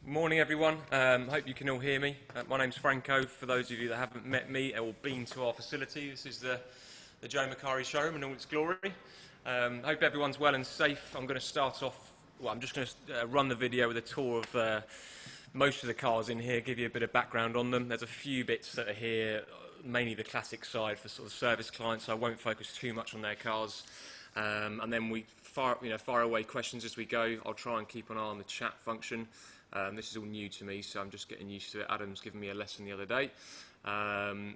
Morning everyone, hope you can all hear me. My name's Franco. For those of you that haven't met me or been to our facility, this is the Joe Macari Showroom in all its glory. Hope everyone's well and safe. I'm going to start off, I'm just going to run the video with a tour of most of the cars in here, give you a bit of background on them. There's a few bits that are here, mainly the classic side for sort of service clients, so I won't focus too much on their cars. And then we fire away questions as we go. I'll try and keep an eye on the chat function. This is all new to me, so I'm just getting used to it. Adam's given me a lesson the other day. And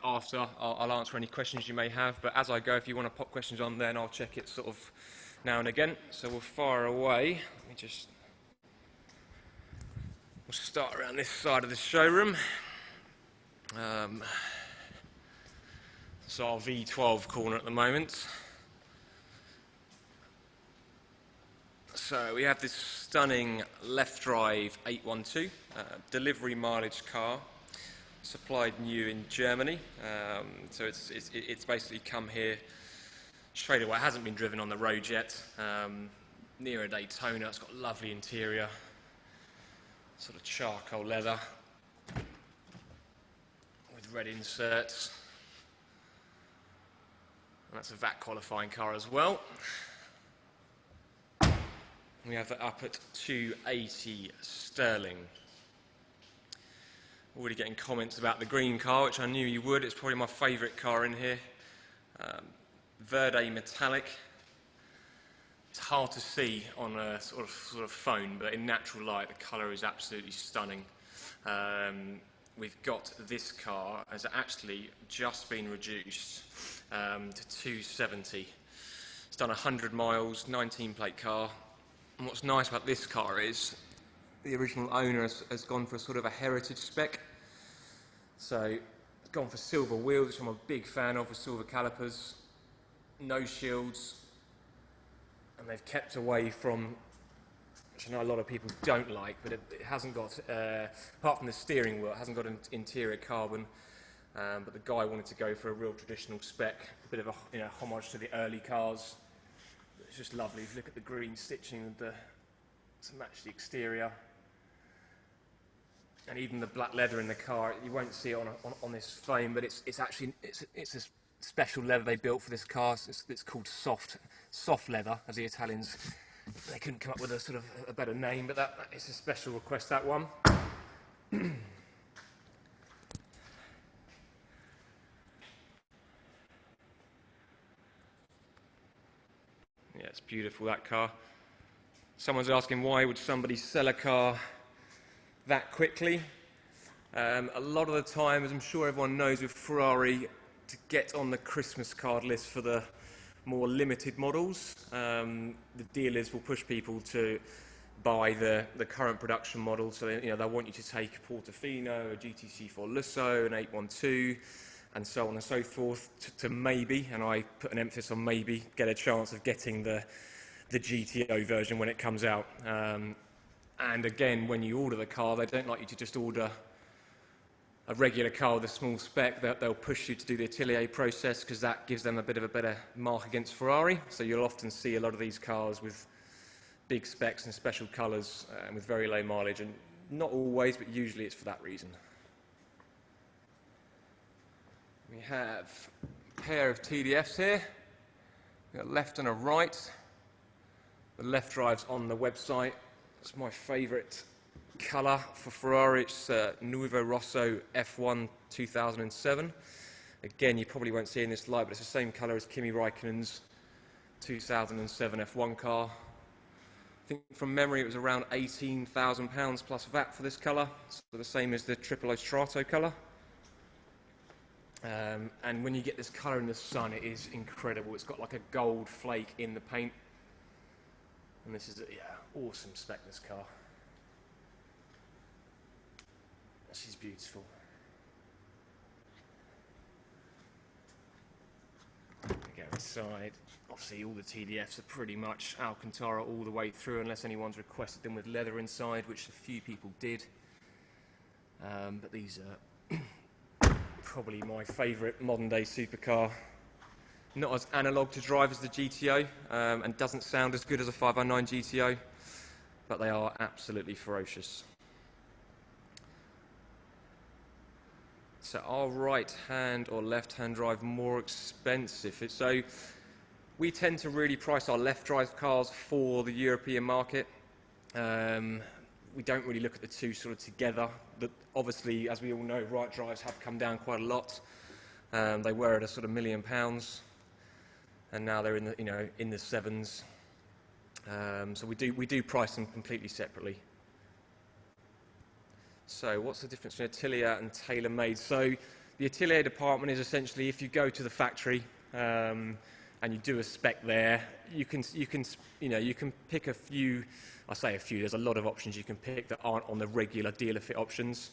after, I'll answer any questions you may have. But as I go, if you want to pop questions on, then I'll check it sort of now and again. So we'll fire away. We'll start around this side of the showroom. It's our V12 corner at the moment. So we have this stunning left drive 812 delivery mileage car, supplied new in Germany. So it's basically come here straight away. It hasn't been driven on the road yet. Near a Daytona. It's got a lovely interior, sort of charcoal leather with red inserts. And that's a VAT qualifying car as well. We have that up at 280 sterling. Already getting comments about the green car, which I knew you would. It's probably my favourite car in here. Verde metallic. It's hard to see on a sort of phone, but in natural light, the colour is absolutely stunning. We've got this car has actually just been reduced to 270. It's done 100 miles, 19-plate car. And what's nice about this car is the original owner has gone for sort of a heritage spec. So it's gone for silver wheels, which I'm a big fan of, with silver calipers, no shields, and they've kept away from, which I know a lot of people don't like, but it hasn't got, apart from the steering wheel, it hasn't got an interior carbon. But the guy wanted to go for a real traditional spec, a bit of a homage to the early cars. It's just lovely. If you look at the green stitching to match the exterior, and even the black leather in the car. You won't see it on this frame, but it's a special leather they built for this car. It's called soft leather, as the Italians. They couldn't come up with a sort of a better name, but that is a special request. That one. Yeah, it's beautiful, that car. Someone's asking, why would somebody sell a car that quickly? A lot of the time, as I'm sure everyone knows with Ferrari, to get on the Christmas card list for the more limited models, the dealers will push people to buy the current production model. So they want you to take a Portofino, a GTC4 Lusso, an 812, and so on and so forth, to maybe, and I put an emphasis on maybe, get a chance of getting the GTO version when it comes out. And again, when you order the car, they don't like you to just order a regular car with a small spec. They'll push you to do the Atelier process, because that gives them a bit of a better mark against Ferrari. So you'll often see a lot of these cars with big specs and special colours and with very low mileage, and not always, but usually it's for that reason. We have a pair of TDFs here. We've got a left and a right. The left drive's on the website. It's my favourite colour for Ferrari. It's Nuovo Rosso F1 2007. Again, you probably won't see it in this light, but it's the same colour as Kimi Raikkonen's 2007 F1 car. I think from memory it was around £18,000 plus VAT for this colour. So the same as the Tripolo Strato colour. And when you get this colour in the sun, it is incredible. It's got like a gold flake in the paint. And this is awesome spec, this car. She's beautiful. We go inside. Obviously, all the TDFs are pretty much Alcantara all the way through, unless anyone's requested them with leather inside, which a few people did. But these are probably my favourite modern-day supercar. Not as analogue to drive as the GTO, and doesn't sound as good as a 509 GTO. but they are absolutely ferocious. So are right-hand or left-hand drive more expensive? So we tend to really price our left-drive cars for the European market. We don't really look at the two sort of together. Obviously, as we all know, right drives have come down quite a lot. They were at a sort of £1 million, and now they're in the in the sevens. So we do price them completely separately. So what's the difference between Atelier and tailor-made? So the Atelier department is essentially if you go to the factory and you do a spec there, you can pick a few. I say a few. There's a lot of options you can pick that aren't on the regular dealer fit options.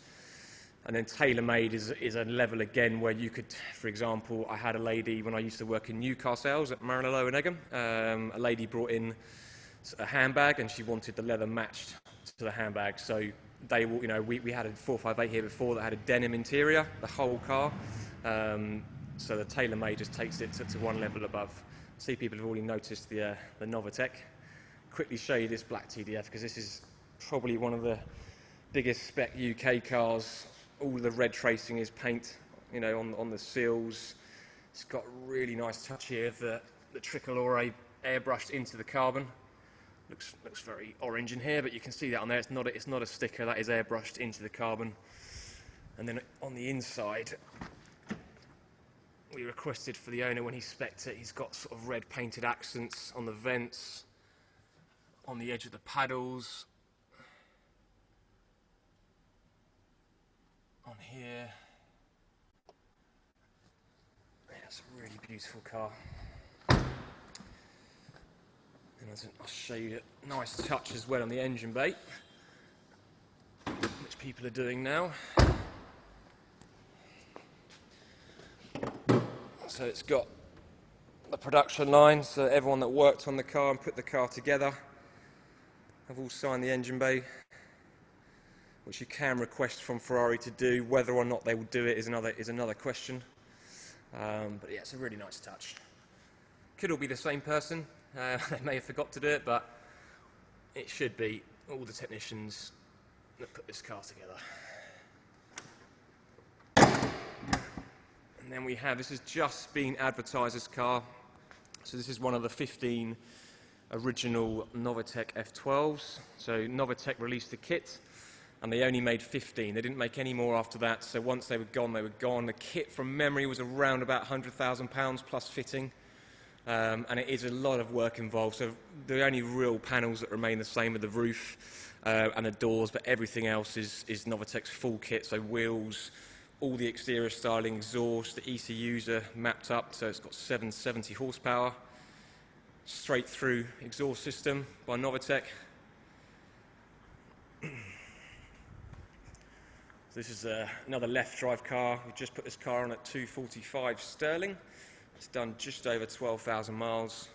And then tailor-made is a level again where you could, for example, I had a lady when I used to work in new car sales at Maranello and Egham. A lady brought in a handbag and she wanted the leather matched to the handbag. So they will, we had a 458 here before that had a denim interior, the whole car. So the tailor-made just takes it to one level above. I see people have already noticed the Nava Tech. Quickly show you this black TDF because this is probably one of the biggest spec UK cars. All the red tracing is paint, on the seals. It's got a really nice touch here of the tricolore airbrushed into the carbon. Looks very orange in here, but you can see that on there. It's not a sticker. That is airbrushed into the carbon. And then on the inside, we requested for the owner when he spec'd it. He's got sort of red painted accents on the vents, on the edge of the paddles, on here. Yeah, it's a really beautiful car. And I'll show you a nice touch as well on the engine bay, which people are doing now. So it's got the production line, so everyone that worked on the car and put the car together have all signed the engine bay, which you can request from Ferrari to do. Whether or not they will do it is another question. But yeah, it's a really nice touch. Could all be the same person. They may have forgot to do it, but it should be all the technicians that put this car together. And then we have, this has just been advertised, this car. So this is one of the 15 original Nava Tech F12s. So Nava Tech released the kit, and they only made 15. They didn't make any more after that, so once they were gone, they were gone. The kit, from memory, was around about £100,000 plus fitting. And it is a lot of work involved. So the only real panels that remain the same are the roof and the doors, but everything else is Nava Tech's full kit. So wheels, all the exterior styling, exhaust, the ECUs are mapped up, so it's got 770 horsepower. Straight through exhaust system by Nava Tech. This is another left drive car. We just put this car on at 245 sterling. It's done just over 12,000 miles.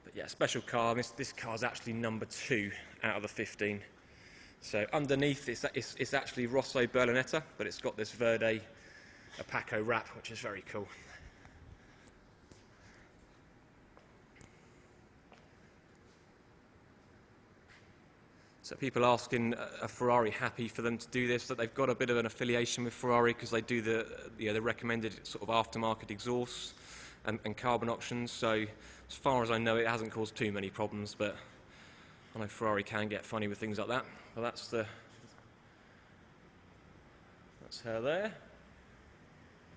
But yeah, special car. This car's actually number 2 out of the 15. So underneath it's actually Rosso Berlinetta, but it's got this Verde Apaco wrap, which is very cool. So people asking, are Ferrari happy for them to do this? That they've got a bit of an affiliation with Ferrari because they do the recommended sort of aftermarket exhausts and carbon options. So as far as I know, it hasn't caused too many problems, but I know Ferrari can get funny with things like that. But that's her there.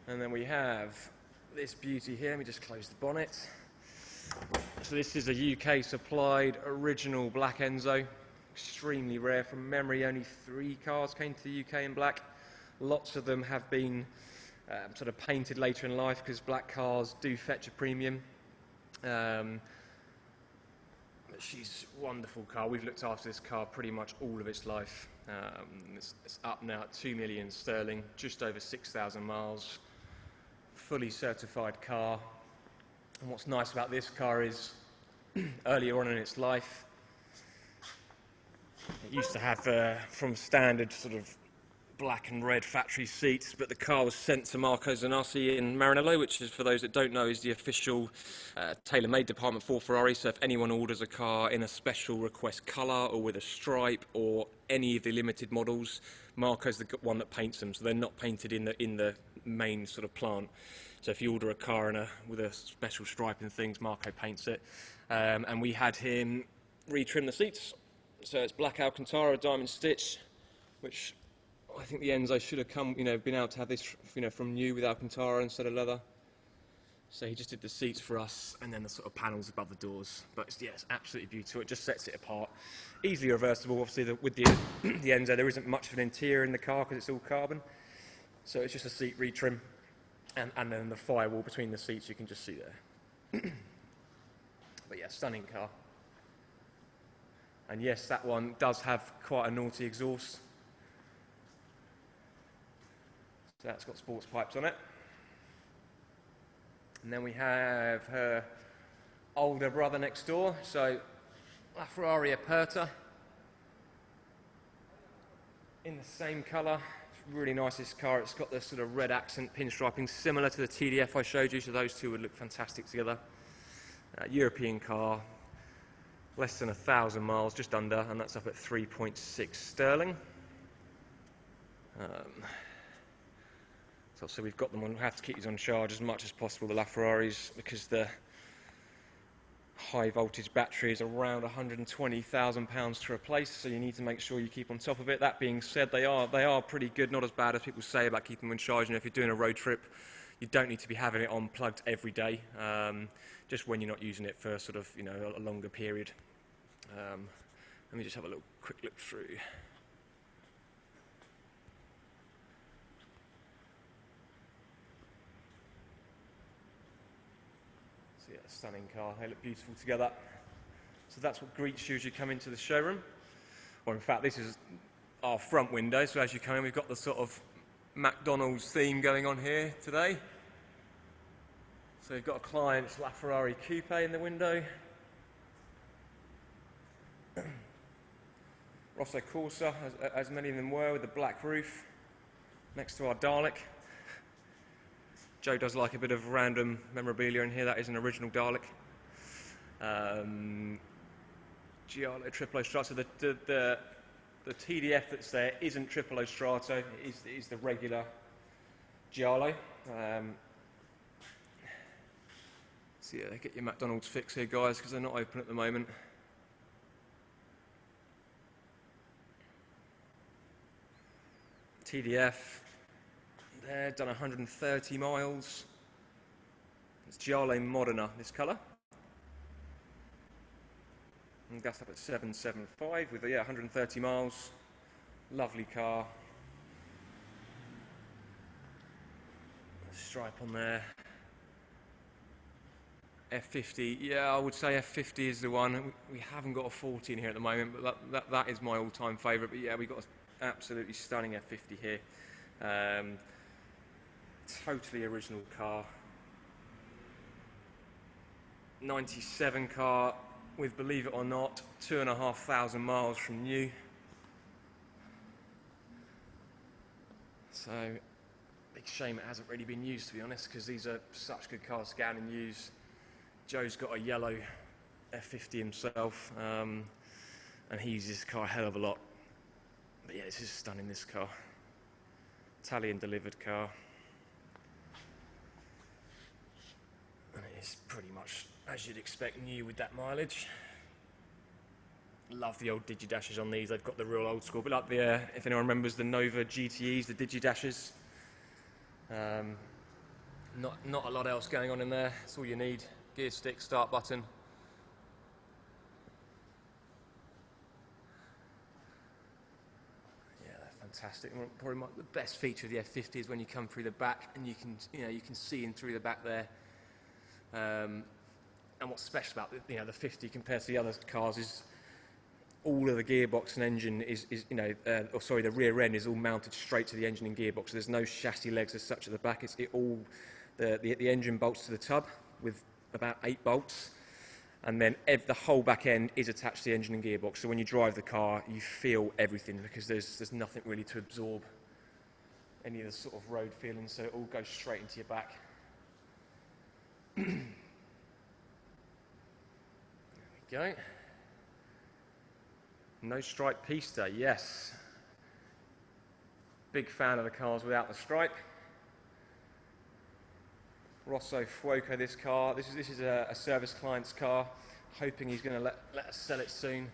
And then we have this beauty here. Let me just close the bonnet. So this is a UK supplied original black Enzo. Extremely rare. From memory, only 3 cars came to the UK in black. Lots of them have been sort of painted later in life because black cars do fetch a premium. But she's a wonderful car. We've looked after this car pretty much all of its life. It's up now at 2 million sterling, just over 6,000 miles. Fully certified car. And what's nice about this car is earlier on in its life, it used to have, from standard sort of black and red factory seats, but the car was sent to Marco Zanassi in Maranello, which is, for those that don't know, is the official tailor-made department for Ferrari. So if anyone orders a car in a special request colour or with a stripe or any of the limited models, Marco's the one that paints them, so they're not painted in the main sort of plant. So if you order a car with a special stripe and things, Marco paints it. And we had him retrim the seats. So it's black Alcantara, diamond stitch, which I think the Enzo should have been able to have this, from new with Alcantara instead of leather. So he just did the seats for us, and then the sort of panels above the doors. But it's absolutely beautiful. It just sets it apart. Easily reversible. Obviously, with the Enzo, there isn't much of an interior in the car because it's all carbon. So it's just a seat retrim, and then the firewall between the seats you can just see there. But yeah, stunning car. And yes, that one does have quite a naughty exhaust. So that's got sports pipes on it. And then we have her older brother next door, so La Ferrari Aperta in the same colour. It's really nice, this car. It's got the sort of red accent pinstriping similar to the TDF I showed you, so those two would look fantastic together. European car, less than 1,000 miles, just under, and that's up at 3.6 sterling. So we've got them on, we have to keep these on charge as much as possible, the LaFerraris, because the high voltage battery is around £120,000 to replace, so you need to make sure you keep on top of it. That being said, they are pretty good, not as bad as people say about keeping them on charge. If you're doing a road trip, you don't need to be having it on plugged every day, just when you're not using it for sort of, a longer period. Let me just have a quick look through. So yeah, stunning car. They look beautiful together. So that's what greets you as you come into the showroom. Or in fact, this is our front window. So as you come in, we've got the sort of McDonald's theme going on here today. So we've got a client's LaFerrari Coupe in the window. Rosso Corsa, as many of them were, with the black roof, next to our Dalek. Joe does like a bit of random memorabilia in here. That is an original Dalek. Giallo Triplo Strato. The TDF that's there isn't Triplo Strato. It is the regular Giallo. So yeah, get your McDonald's fix here, guys, because they're not open at the moment. TDF, there, done 130 miles. It's Giallo Moderna, this colour. And gas up at 775 with 130 miles. Lovely car. Stripe on there. F50, yeah, I would say F50 is the one. We haven't got a 40 in here at the moment, but that is my all-time favourite. But yeah, we've got an absolutely stunning F50 here. Totally original car. 97 car with, believe it or not, 2,500 miles from new. So, big shame it hasn't really been used, to be honest, because these are such good cars to get out and use. Joe's got a yellow F50 himself, and he uses this car a hell of a lot. But yeah, this is stunning, this car. Italian delivered car. And it is pretty much as you'd expect new with that mileage. Love the old Digidashes on these. They've got the real old school, but like the, if anyone remembers the Nova GTEs, the Digidashes. Not a lot else going on in there. That's all you need. Gear stick, start button. Yeah, they're fantastic. Probably the best feature of the F50 is when you come through the back and you can see in through the back there. And what's special about the 50 compared to the other cars is all of the gearbox and engine is the rear end is all mounted straight to the engine and gearbox. So there's no chassis legs as such at the back. The engine bolts to the tub with about 8 bolts, and then the whole back end is attached to the engine and gearbox. So when you drive the car, you feel everything because there's nothing really to absorb any of the sort of road feelings, so it all goes straight into your back. There we go. No stripe Speedster, yes. Big fan of the cars without the stripe. Rosso Fuoco, this car. This is a service client's car. Hoping he's going to let us sell it soon.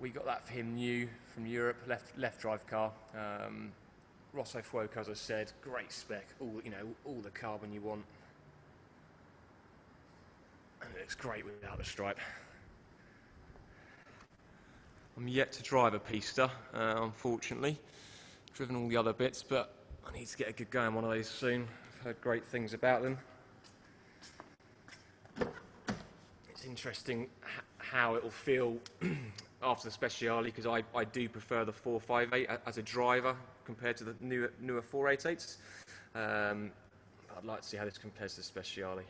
We got that for him new from Europe, left drive car. Rosso Fuoco, as I said, great spec. All the carbon you want. And it looks great without the stripe. I'm yet to drive a Speedster, unfortunately. Driven all the other bits, but I need to get a good go on one of those soon. I've heard great things about them. It's interesting how it will feel after the Speciale, because I do prefer the 458 as a driver compared to the newer 488s. I'd like to see how this compares to the Speciale.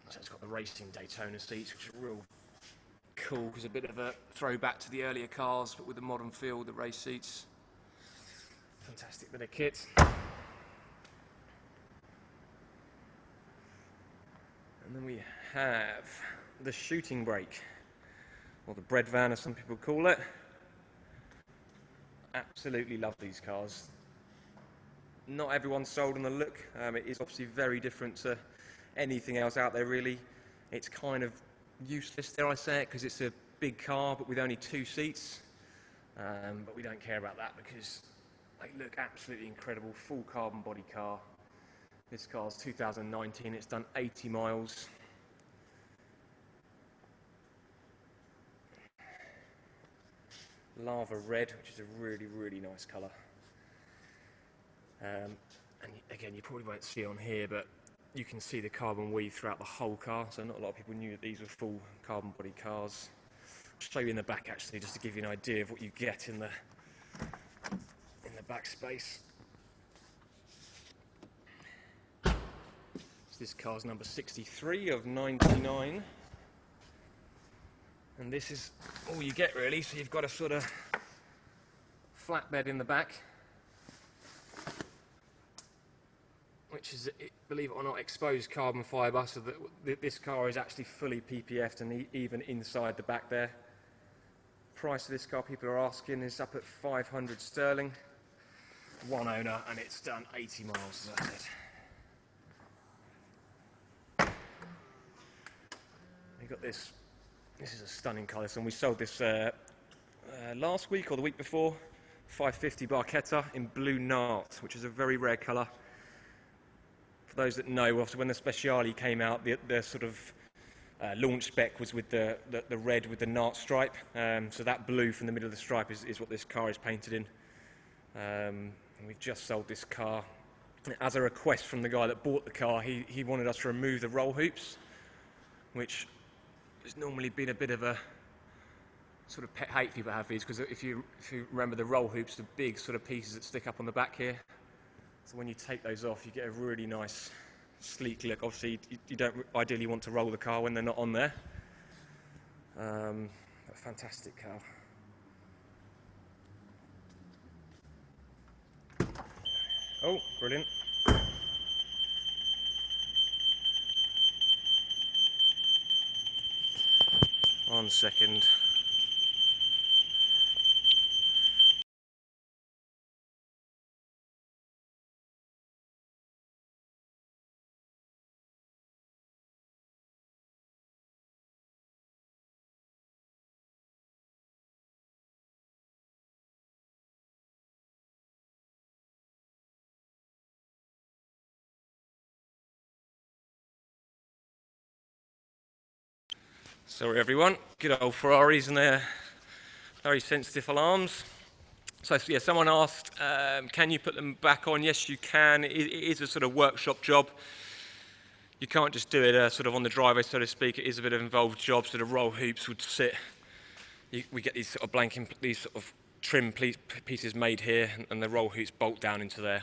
So it's got the racing Daytona seats, which are real cool, because a bit of a throwback to the earlier cars, but with the modern feel, the race seats. Fantastic bit of kit. And then we have the shooting brake, or the bread van as some people call it. Absolutely love these cars. Not everyone's sold on the look. It is obviously very different to anything else out there, really. It's kind of useless, dare I say it, because it's a big car but with only 2 seats. But we don't care about that because they look absolutely incredible. Full carbon body car. This car's 2019, it's done 80 miles. Lava red, which is a really, really nice colour. And again, you probably won't see it on here, but you can see the carbon weave throughout the whole car, so not a lot of people knew that these were full carbon body cars. I'll show you in the back actually, just to give you an idea of what you get in the back space. So this car's number 63 of 99, and this is all you get really. So you've got a sort of flatbed in the back, which is, believe it or not, exposed carbon fibre, so that this car is actually fully PPF'd and even inside the back there. Price of this car, people are asking, is up at 500 sterling. One owner, and it's done 80 miles, as I said. We've got this. This is a stunning colour, and we sold this last week or the week before. 550 Barchetta in blue Nart, which is a very rare colour. For those that know, after when the Speciale came out, the sort of launch spec was with the red with the Nart stripe. So that blue from the middle of the stripe is what this car is painted in. And we've just sold this car. As a request from the guy that bought the car, he wanted us to remove the roll hoops, which has normally been a bit of a sort of pet hate people have these, because if you remember, the roll hoops are big sort of pieces that stick up on the back here. So when you take those off, you get a really nice, sleek look. Obviously, you don't ideally want to roll the car when they're not on there. A fantastic car. Oh, brilliant. 1 second. Sorry everyone, good old Ferraris and their very sensitive alarms. So yeah, someone asked, can you put them back on? Yes, you can. It is a sort of workshop job. You can't just do it sort of on the driveway, so to speak. It is a bit of an involved job, so the roll hoops would sit. We get these sort of blanking, these sort of trim pieces made here, and the roll hoops bolt down into there.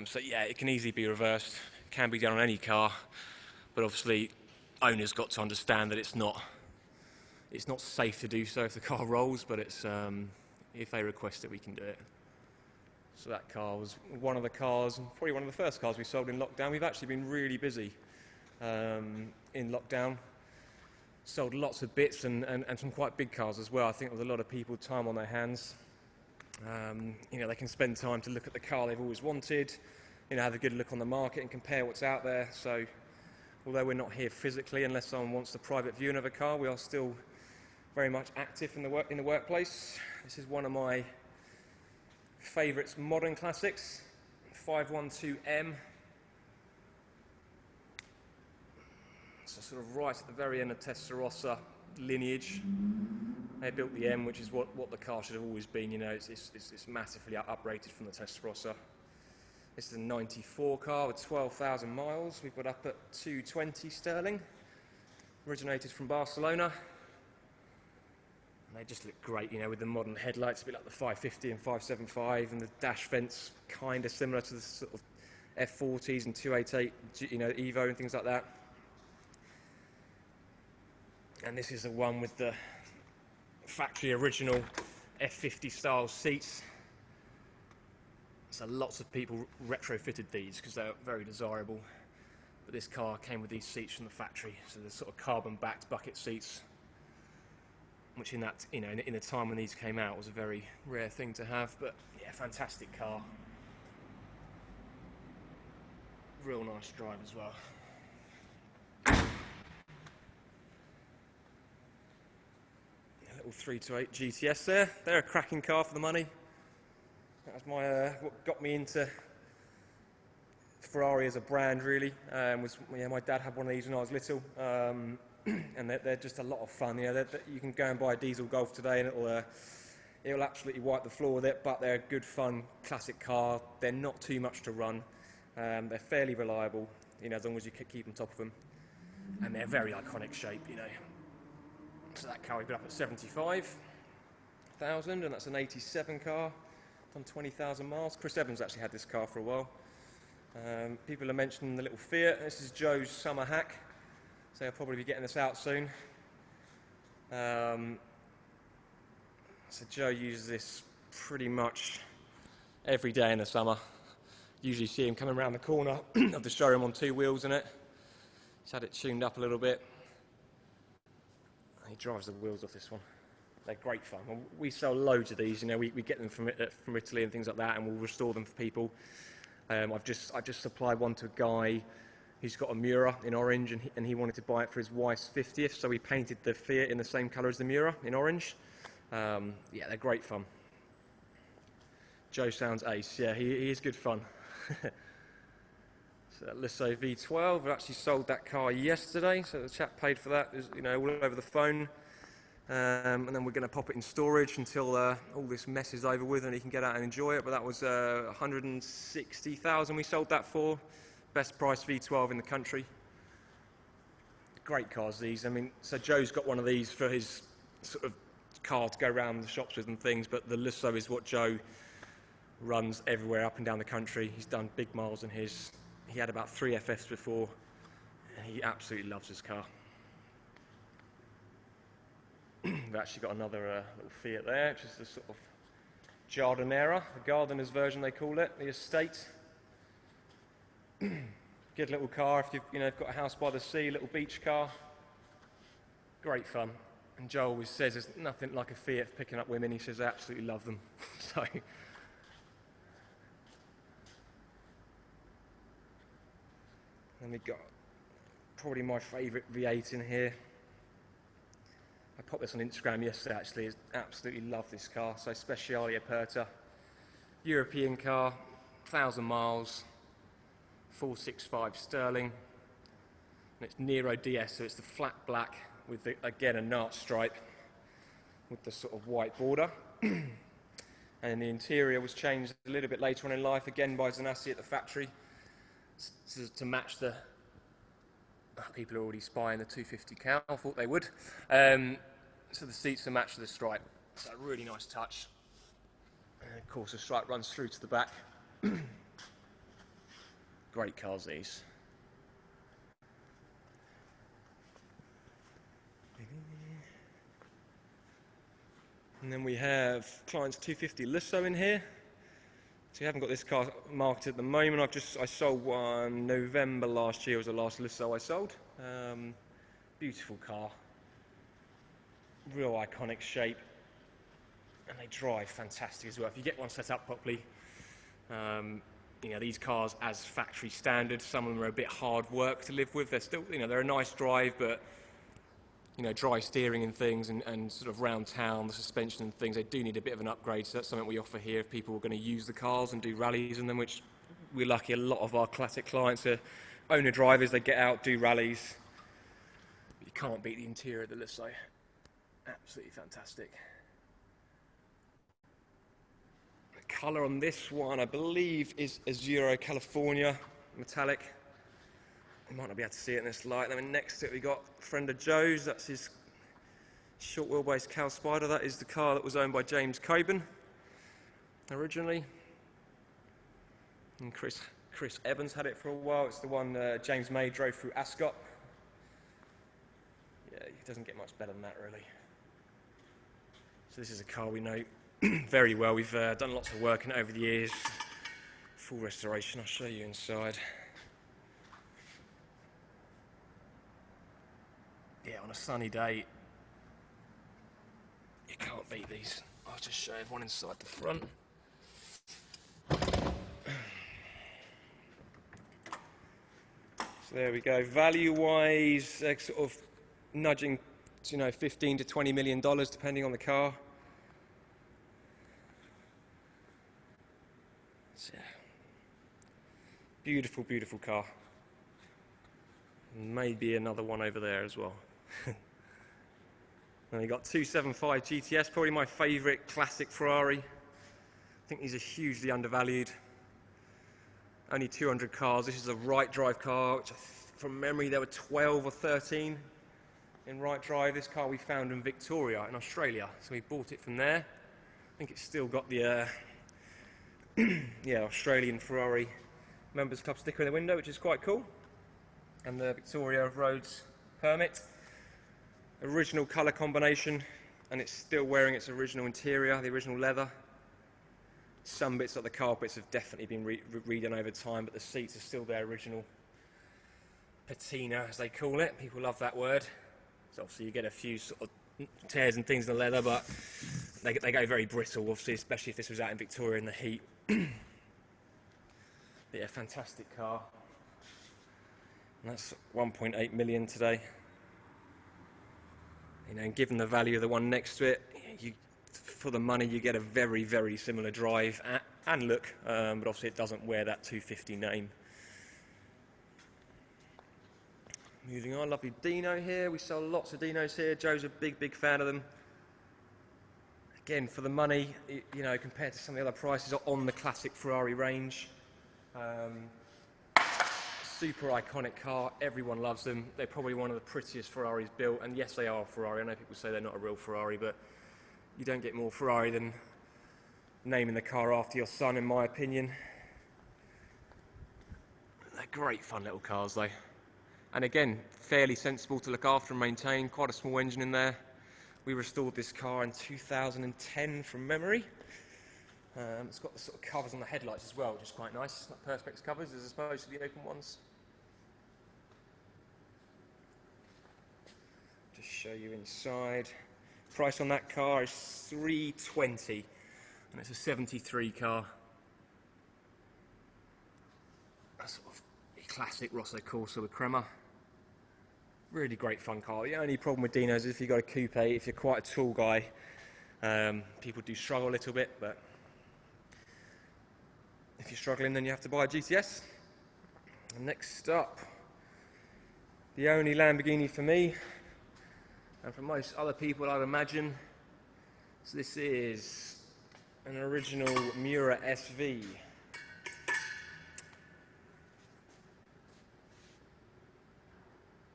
So yeah, it can easily be reversed. It can be done on any car, but obviously owners got to understand that it's not safe to do so if the car rolls, but it's if they request it, we can do it. So that car was one of the cars, probably one of the first cars we sold in lockdown. We've actually been really busy in lockdown. Sold lots of bits and some quite big cars as well. I think with a lot of people, time on their hands. You know, they can spend time to look at the car they've always wanted, you know, have a good look on the market and compare what's out there. So although we're not here physically, unless someone wants the private viewing of a car, we are still very much active in the workplace. This is one of my favourites, modern classics, 512M. So sort of right at the very end of Testarossa lineage. They built the M, which is what the car should have always been. You know, it's massively uprated from the Testarossa. This is a 94 car with 12,000 miles. We've got up at 220 sterling. Originated from Barcelona. And they just look great, you know, with the modern headlights, a bit like the 550 and 575, and the dash vents kind of similar to the sort of F40s and 288, you know, Evo and things like that. And this is the one with the factory original F50 style seats. So lots of people retrofitted these because they're very desirable. But this car came with these seats from the factory, so the sort of carbon-backed bucket seats, which in that, you know, in the time when these came out was a very rare thing to have. But yeah, fantastic car. Real nice drive as well. A little 328 GTS there. They're a cracking car for the money. That was my what got me into Ferrari as a brand, really. My dad had one of these when I was little, and they're just a lot of fun. You know, you can go and buy a diesel Golf today, and it'll absolutely wipe the floor with it. But they're a good, fun, classic car. They're not too much to run. They're fairly reliable, you know, as long as you keep on top of them. And they're very iconic shape, you know. So that car we put up at 75,000, and that's an 87 car. On 20,000 miles. Chris Evans actually had this car for a while. People are mentioning the little Fiat. This is Joe's summer hack, so he'll probably be getting this out soon. So Joe uses this pretty much every day in the summer. Usually see him coming around the corner of the showroom on two wheels in it. He's had it tuned up a little bit. He drives the wheels off this one. They're great fun. We sell loads of these. You know, we get them from Italy and things like that, and we'll restore them for people. I've just supplied one to a guy who's got a Miura in orange, and he wanted to buy it for his wife's 50th, so we painted the Fiat in the same colour as the Miura in orange. Yeah, they're great fun. Joe sounds ace. Yeah, he is good fun. So that Lisso V12, we actually sold that car yesterday, so the chap paid for that, you know, all over the phone. And then we're going to pop it in storage until all this mess is over with and he can get out and enjoy it. But that was 160,000 we sold that for. Best price V12 in the country. Great cars, these. I mean, so Joe's got one of these for his sort of car to go around the shops with and things, but the Lisso is what Joe runs everywhere up and down the country. He's done big miles in his. He had about 3 FFs before, and he absolutely loves his car. We've actually got another little Fiat there, which is the sort of Giardinera, the gardener's version they call it, the estate. Good little car if you've got a house by the sea, little beach car. Great fun. And Joe always says there's nothing like a Fiat for picking up women. He says I absolutely love them. So. And we've got probably my favourite V8 in here. I popped this on Instagram yesterday actually, I absolutely love this car. So Speciale Aperta, European car, 1,000 miles, 465 sterling. And it's Nero DS, so it's the flat black with, again, a Nart stripe with the sort of white border. And the interior was changed a little bit later on in life, again by Zanassi at the factory, to match the... People are already spying the 250 cow, I thought they would. So the seats are matched to the stripe. It's a really nice touch. And of course the stripe runs through to the back. Great cars, these. And then we have client's 250 Lisso in here. So you haven't got this car marketed at the moment. I sold one November last year, was the last Lisso I sold. Beautiful car, real iconic shape, and they drive fantastic as well. If you get one set up properly, you know, these cars as factory standard, some of them are a bit hard work to live with. They're still, you know, they're a nice drive, but you know, dry steering and things, and sort of round town, the suspension and things, they do need a bit of an upgrade. So that's something we offer here if people are going to use the cars and do rallies in them, which we're lucky a lot of our classic clients are owner drivers. They get out, do rallies. But you can't beat the interior of the Lisso. Absolutely fantastic. The colour on this one, I believe, is Azuro California metallic. You might not be able to see it in this light. Then next to it we got a friend of Joe's. That's his short wheelbase Cal Spider. That is the car that was owned by James Coburn originally. And Chris Evans had it for a while. It's the one James May drove through Ascot. Yeah, it doesn't get much better than that, really. So this is a car we know very well. We've done lots of work in it over the years. Full restoration. I'll show you inside. Yeah, on a sunny day, you can't beat these. I'll just show everyone inside the front. So there we go. Value-wise, sort of nudging, you know, $15 to $20 million, depending on the car. So, yeah. Beautiful, beautiful car. Maybe another one over there as well. And we got 275 GTS, probably my favourite classic Ferrari. I think these are hugely undervalued. Only 200 cars. This is a right drive car, which from memory there were 12 or 13 in right drive. This car we found in Victoria in Australia, so we bought it from there. I think it's still got the yeah, Australian Ferrari Members Club sticker in the window, which is quite cool. And the Victoria Roads permit. Original colour combination, and it's still wearing its original interior, the original leather. Some bits like the carpets have definitely been redone over time, but the seats are still their original patina, as they call it. People love that word. So obviously you get a few sort of tears and things in the leather, but they go very brittle, obviously, especially if this was out in Victoria in the heat. But yeah, fantastic car. And that's 1.8 million today. You know, and given the value of the one next to it, for the money you get a very, very similar drive and look, but obviously it doesn't wear that 250 name. Moving on, lovely Dino here. We sell lots of Dinos here. Joe's a big, big fan of them. Again, for the money, you know, compared to some of the other prices on the classic Ferrari range. Super iconic car, everyone loves them. They're probably one of the prettiest Ferraris built, and yes, they are a Ferrari. I know people say they're not a real Ferrari, but you don't get more Ferrari than naming the car after your son, in my opinion. They're great fun little cars though. And again, fairly sensible to look after and maintain, quite a small engine in there. We restored this car in 2010 from memory. It's got the sort of covers on the headlights as well, which is quite nice. Like Perspex covers as opposed to the open ones. Just show you inside. Price on that car is $320, and it's a 73 car. A sort of classic Rosso Corsa with Crema. Really great fun car. The only problem with Dinos is if you've got a coupe, if you're quite a tall guy, people do struggle a little bit, but if you're struggling, then you have to buy a GTS. And next up, the only Lamborghini for me, and for most other people, I'd imagine. So this is an original Miura Sv.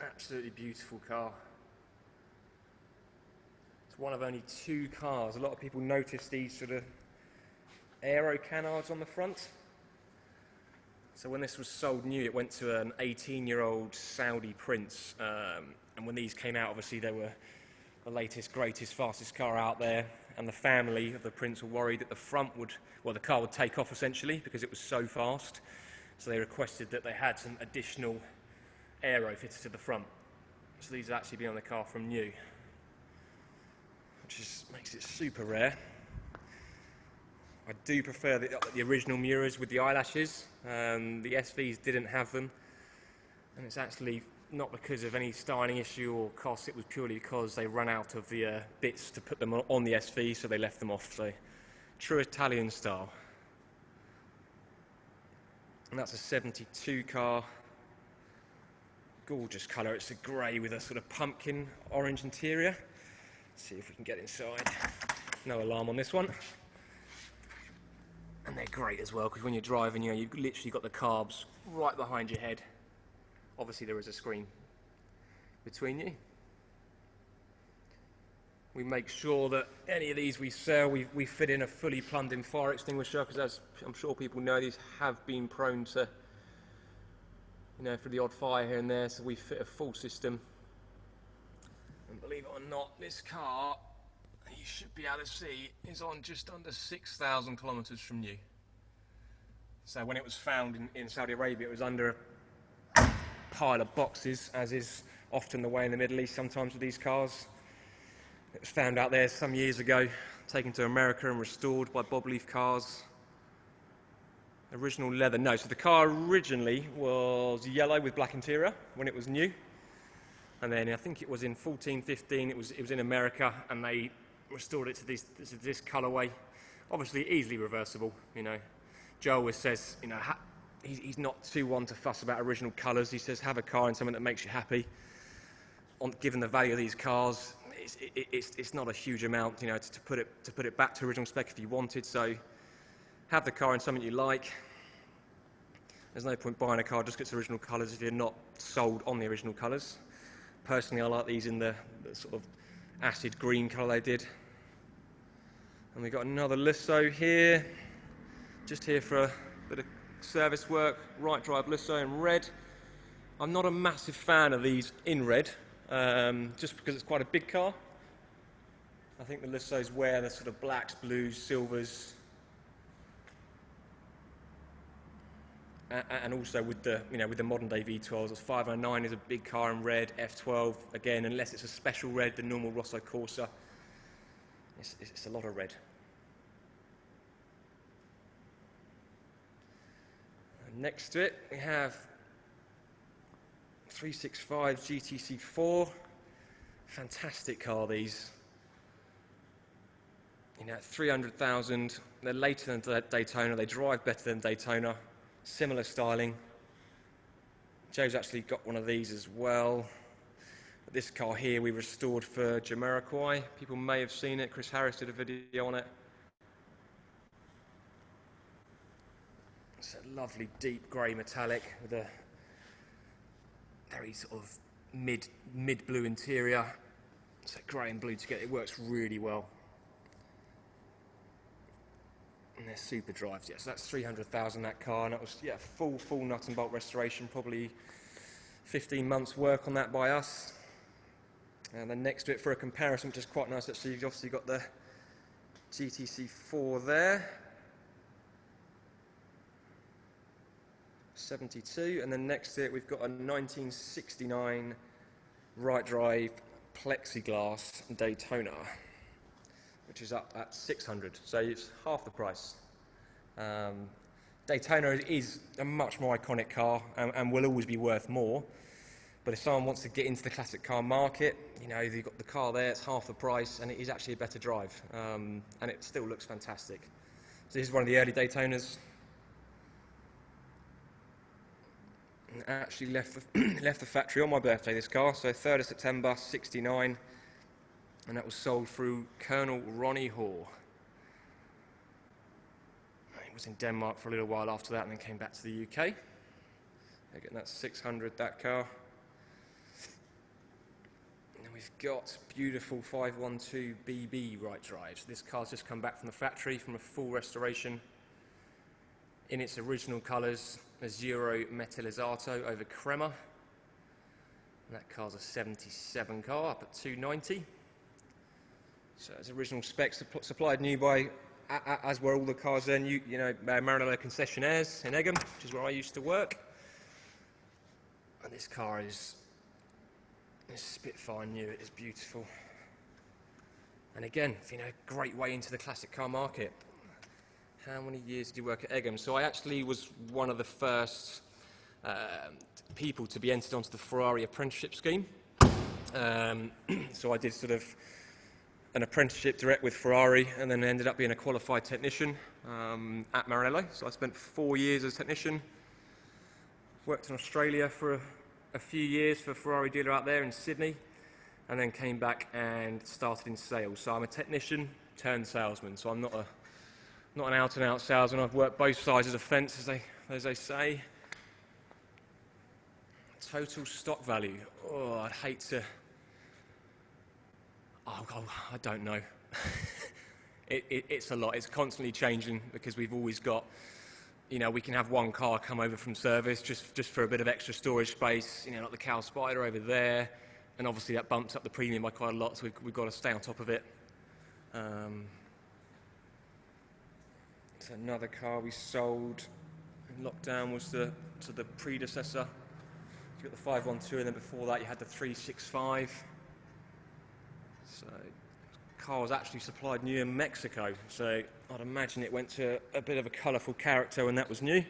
Absolutely beautiful car. It's one of only two cars. A lot of people notice these sort of aero canards on the front. So when this was sold new, it went to an 18-year-old Saudi prince. And when these came out, obviously they were the latest, greatest, fastest car out there. and the family of the Prince were worried that the car would take off essentially because it was so fast. So they requested that they had some additional aero fitted to the front. So these will actually be on the car from new, which makes it super rare. I do prefer the original Miuras with the eyelashes. The SVs didn't have them, and it's actually not because of any styling issue or cost. It was purely because they ran out of the bits to put them on the SV, so they left them off. So true Italian style. And that's a 72 car. Gorgeous colour. It's a grey with a sort of pumpkin orange interior. Let's see if we can get inside. No alarm on this one. And they're great as well, because when you're driving, you've literally got the carbs right behind your head. Obviously there is a screen between you. We make sure that any of these we sell, we fit in a fully plumbed in fire extinguisher, because as I'm sure people know, these have been prone to, for the odd fire here and there, so we fit a full system. And believe it or not, this car, you should be able to see, is on just under 6,000 kilometers from new. So when it was found in Saudi Arabia, it was under a pile of boxes, as is often the way in the Middle East sometimes with these cars. It was found out there some years ago, taken to America and restored by Bob Leaf Cars. Original leather, no, so the car originally was yellow with black interior when it was new. And then I think it was in 14, 15, it was in America, and they restored it to this colourway. Obviously easily reversible, Joe always says, he's not too one to fuss about original colours. He says have a car and something that makes you happy. Given the value of these cars, it's not a huge amount, to put it back to original spec if you wanted. So have the car in something you like. There's no point buying a car just gets original colours if you're not sold on the original colours. Personally, I like these in the sort of acid green colour they did. And we've got another Lisso here, just here for a bit of service work. Right drive Lisso in red. I'm not a massive fan of these in red, just because it's quite a big car. I think the Lissos wear the sort of blacks, blues, silvers, and also with the modern day V12s, 509 is a big car in red. F12 again, unless it's a special red, the normal Rosso Corsa, it's a lot of red. And next to it we have 365 GTC4. Fantastic car, these. 300,000. They're later than Daytona. They drive better than Daytona. Similar styling. Joe's actually got one of these as well. This car here we restored for Jamiroquai. People may have seen it. Chris Harris did a video on it. It's a lovely deep grey metallic with a very sort of mid blue interior. So grey and blue together, it works really well. And they're super drives, yeah, so that's 300,000 that car, and that was, full nut and bolt restoration, probably 15 months work on that by us. And then next to it for a comparison, which is quite nice actually, you've obviously got the GTC4 there. 72, and then next to it we've got a 1969 right drive plexiglass Daytona, which is up at 600, so it's half the price. Daytona is a much more iconic car and will always be worth more, but if someone wants to get into the classic car market, you've got the car there, it's half the price, and it is actually a better drive, and it still looks fantastic. So this is one of the early Daytonas. Actually left the factory on my birthday, this car, so 3rd of September, 69, and that was sold through Colonel Ronnie Hoare. He was in Denmark for a little while after that and then came back to the UK. Again, that's 600, that car. And then we've got beautiful 512 BB right drives. This car's just come back from the factory from a full restoration in its original colours, Azzurro Metallizzato over Crema. And that car's a 77 car, up at 290. So it's original specs, supplied new by, as were all the cars then, Maranello concessionaires in Egham, which is where I used to work. And this car is Spitfire new, it is beautiful. And again, great way into the classic car market. How many years did you work at Egham? So I actually was one of the first people to be entered onto the Ferrari apprenticeship scheme. So I did sort of an apprenticeship direct with Ferrari and then ended up being a qualified technician at Maranello. So I spent 4 years as a technician, worked in Australia for a few years for a Ferrari dealer out there in Sydney, and then came back and started in sales. So I'm a technician turned salesman, so I'm not an out-and-out salesman. I've worked both sides of the fence, as they say. Total stock value. Oh, I'd hate to... I don't know. It's a lot. It's constantly changing because we've always got, we can have one car come over from service just for a bit of extra storage space, like the Cow Spider over there, and obviously that bumps up the premium by quite a lot, so we've got to stay on top of it. It's another car we sold in lockdown was the predecessor. You got the 512, and then before that you had the 365. So, the car was actually supplied new in Mexico, so I'd imagine it went to a bit of a colourful character when that was new,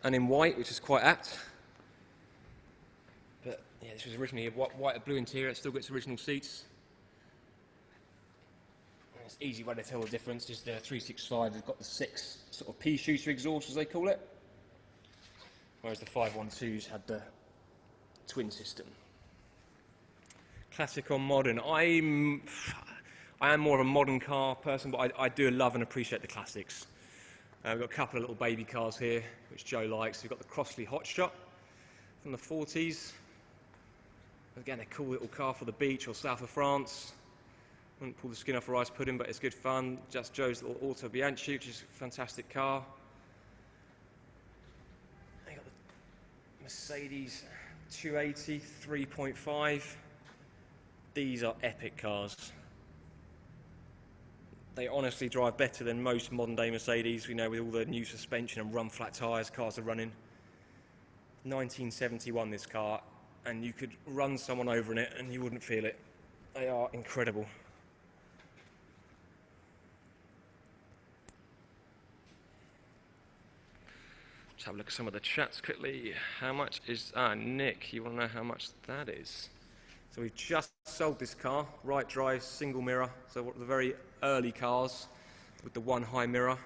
and in white, which is quite apt. But yeah, this was originally a white and blue interior. It still gets original seats. And it's an easy way to tell the difference is the 365 has got the 6 sort of pea shooter exhaust, as they call it, whereas the 512s had the twin system. Classic or modern? I am more of a modern car person, but I do love and appreciate the classics. We've got a couple of little baby cars here, which Joe likes. We've got the Crossley Hotshot from the 40s. Again, a cool little car for the beach or south of France. Wouldn't pull the skin off a rice pudding, but it's good fun. Just Joe's little Auto Bianchi, which is a fantastic car. We've got the Mercedes 280 3.5. These are epic cars. They honestly drive better than most modern day Mercedes, with all the new suspension and run flat tyres cars are running. 1971 this car, and you could run someone over in it and you wouldn't feel it. They are incredible. Let's have a look at some of the chats quickly. How much is... Nick, you want to know how much that is? So we've just sold this car, right drive, single mirror. So the very early cars with the one high mirror.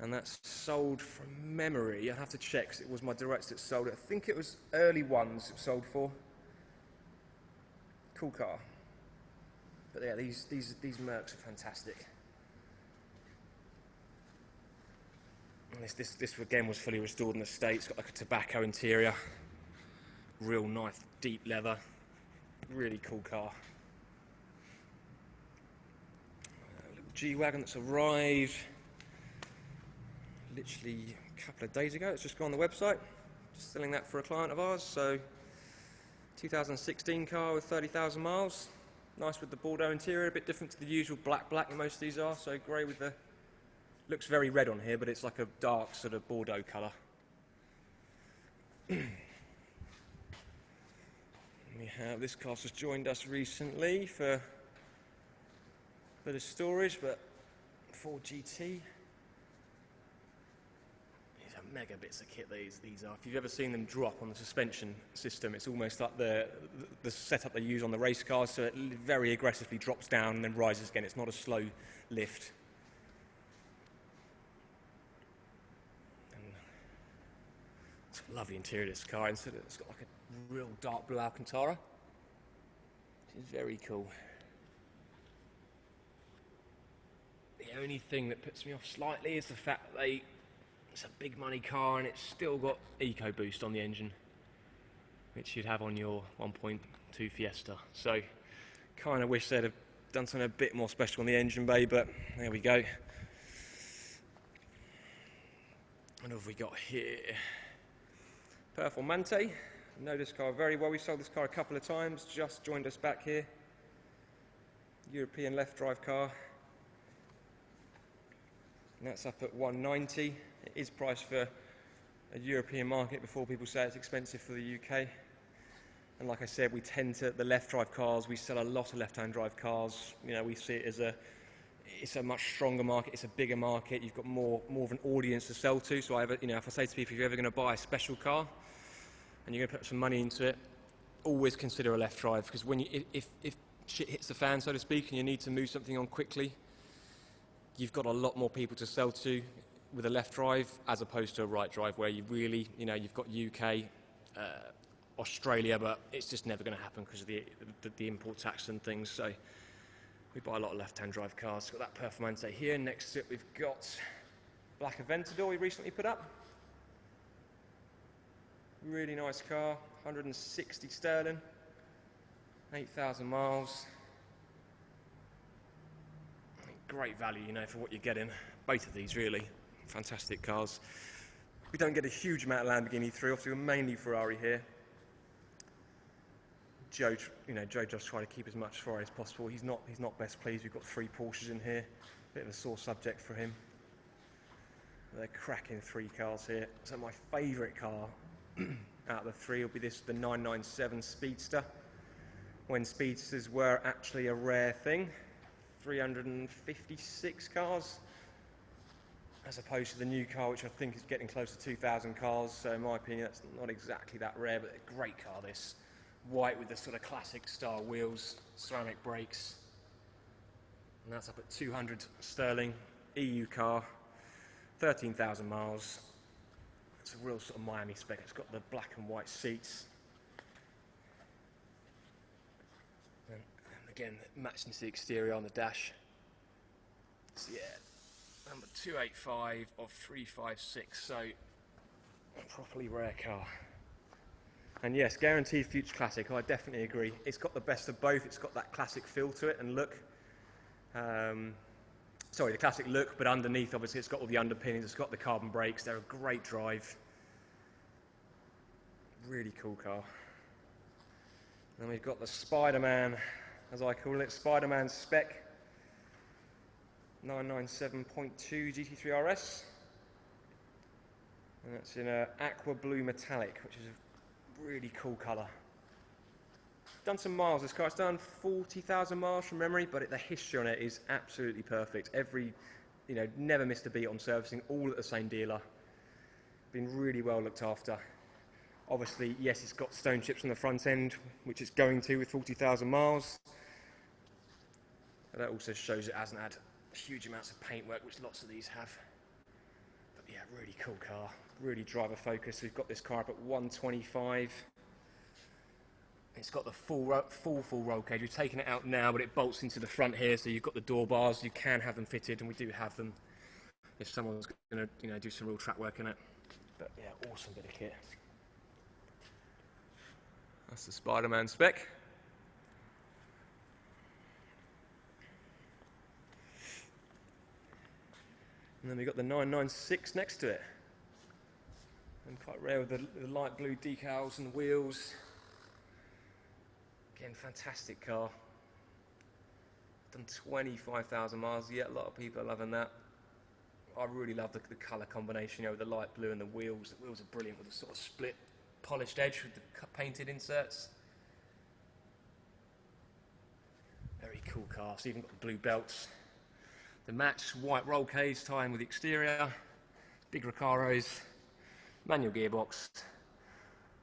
And that's sold from memory. I'd have to check because it was my director that sold it. I think it was early ones it sold for. Cool car. But yeah, these Mercs are fantastic. And this again was fully restored in the States. Got like a tobacco interior. Real nice deep leather. Really cool car. A little G-Wagon that's arrived literally a couple of days ago. It's just gone on the website. Just selling that for a client of ours. So 2016 car with 30,000 miles. Nice with the Bordeaux interior. A bit different to the usual black that most of these are. So grey with the... Looks very red on here, but it's like a dark sort of Bordeaux colour. We have this car's just joined us recently for a bit of storage, but Ford GT. These are mega bits of kit, these are. If you've ever seen them drop on the suspension system, it's almost like the setup they use on the race cars, so it very aggressively drops down and then rises again. It's not a slow lift. It's a lovely interior, this car. It's got like a real dark blue Alcantara. Which is very cool. The only thing that puts me off slightly is the fact that it's a big money car and it's still got EcoBoost on the engine, which you'd have on your 1.2 Fiesta. So, kind of wish they'd have done something a bit more special on the engine bay, but there we go. What have we got here? Performante. Know this car very well. We sold this car a couple of times. Just joined us back here. European left drive car. And that's up at 190. It is priced for a European market before people say it's expensive for the UK. And like I said, we tend to, the left drive cars, we sell a lot of left-hand drive cars. You know, we see it as it's a much stronger market, it's a bigger market, you've got more of an audience to sell to. So if I say to people, if you're ever going to buy a special car and you're going to put some money into it, always consider a left drive, because when if shit hits the fan, so to speak, and you need to move something on quickly, you've got a lot more people to sell to with a left drive as opposed to a right drive, where you really, you've got UK, Australia, but it's just never going to happen because of the import tax and things. So we buy a lot of left-hand drive cars. Got that Performante here. Next to it, we've got black Aventador we recently put up. Really nice car, 160 sterling, 8,000 miles. Great value, for what you're getting. Both of these, really fantastic cars. We don't get a huge amount of Lamborghini through. Obviously, we're mainly Ferrari here. Joe does try to keep as much Ferrari as possible. He's not best pleased. We've got 3 Porsches in here. Bit of a sore subject for him. They're cracking 3 cars here. So my favourite car out of the 3 will be the 997 Speedster. When Speedsters were actually a rare thing. 356 cars, as opposed to the new car, which I think is getting close to 2,000 cars. So in my opinion, that's not exactly that rare, but a great car this. White with the sort of classic style wheels, ceramic brakes. And that's up at 200 sterling, EU car, 13,000 miles. It's a real sort of Miami spec. It's got the black and white seats. And again, matching to the exterior on the dash. So yeah, number 285 of 356, so a properly rare car. And yes, guaranteed future classic, I definitely agree. It's got the best of both. It's got that classic feel to it and look. The classic look, but underneath, obviously, it's got all the underpinnings. It's got the carbon brakes. They're a great drive. Really cool car. Then we've got the Spider-Man, as I call it, Spider-Man spec. 997.2 GT3 RS. And that's in a aqua blue metallic, which is a really cool colour. Done some miles this car. It's done 40,000 miles from memory, but the history on it is absolutely perfect. Never missed a beat on servicing, all at the same dealer. Been really well looked after. Obviously, yes, it's got stone chips on the front end, which it's going to with 40,000 miles. But that also shows it hasn't had huge amounts of paintwork, which lots of these have. But yeah, really cool car. Really driver focused. We've got this car up at 125. It's got the full roll cage. We've taken it out now, but it bolts into the front here, so you've got the door bars. You can have them fitted, and we do have them if someone's going to do some real track work in it. But yeah, awesome bit of kit. That's the Spider-Man spec. And then we've got the 996 next to it. And quite rare with the light blue decals and wheels. Again, fantastic car. Done 25,000 miles. Yeah, a lot of people are loving that. I really love the colour combination, with the light blue and the wheels. The wheels are brilliant with the sort of split polished edge with the painted inserts. Very cool car. It's even got the blue belts. The match white roll cage tie in with the exterior. Big Recaros. Manual gearbox.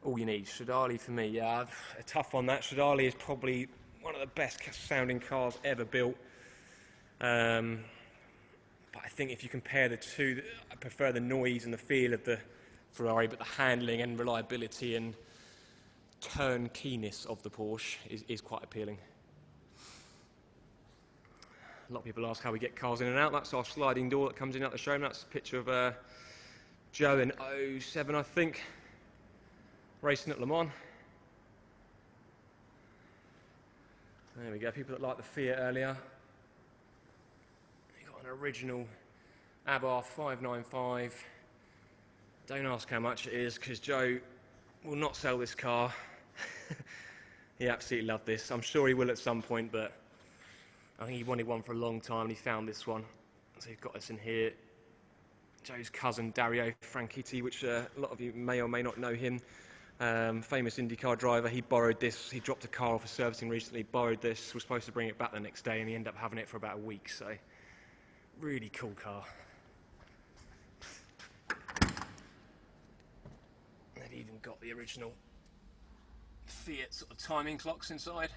All you need. Stradale for me, yeah, a tough one that. Stradale is probably one of the best sounding cars ever built. But I think if you compare the two, I prefer the noise and the feel of the Ferrari, but the handling and reliability and turn-keyness of the Porsche is quite appealing. A lot of people ask how we get cars in and out. That's our sliding door that comes in out the showroom. That's a picture of Joe in 07, I think, racing at Le Mans. There we go, people that liked the Fiat earlier. You've got an original Abarth 595. Don't ask how much it is, because Joe will not sell this car. He absolutely loved this. I'm sure he will at some point, but I think he wanted one for a long time and he found this one. So he's got this in here. Joe's cousin, Dario Franchitti, which a lot of you may or may not know him. Famous IndyCar driver. He borrowed this. He dropped a car off for servicing recently, borrowed this, was supposed to bring it back the next day, and he ended up having it for about a week. So, really cool car. They've even got the original Fiat sort of timing clocks inside.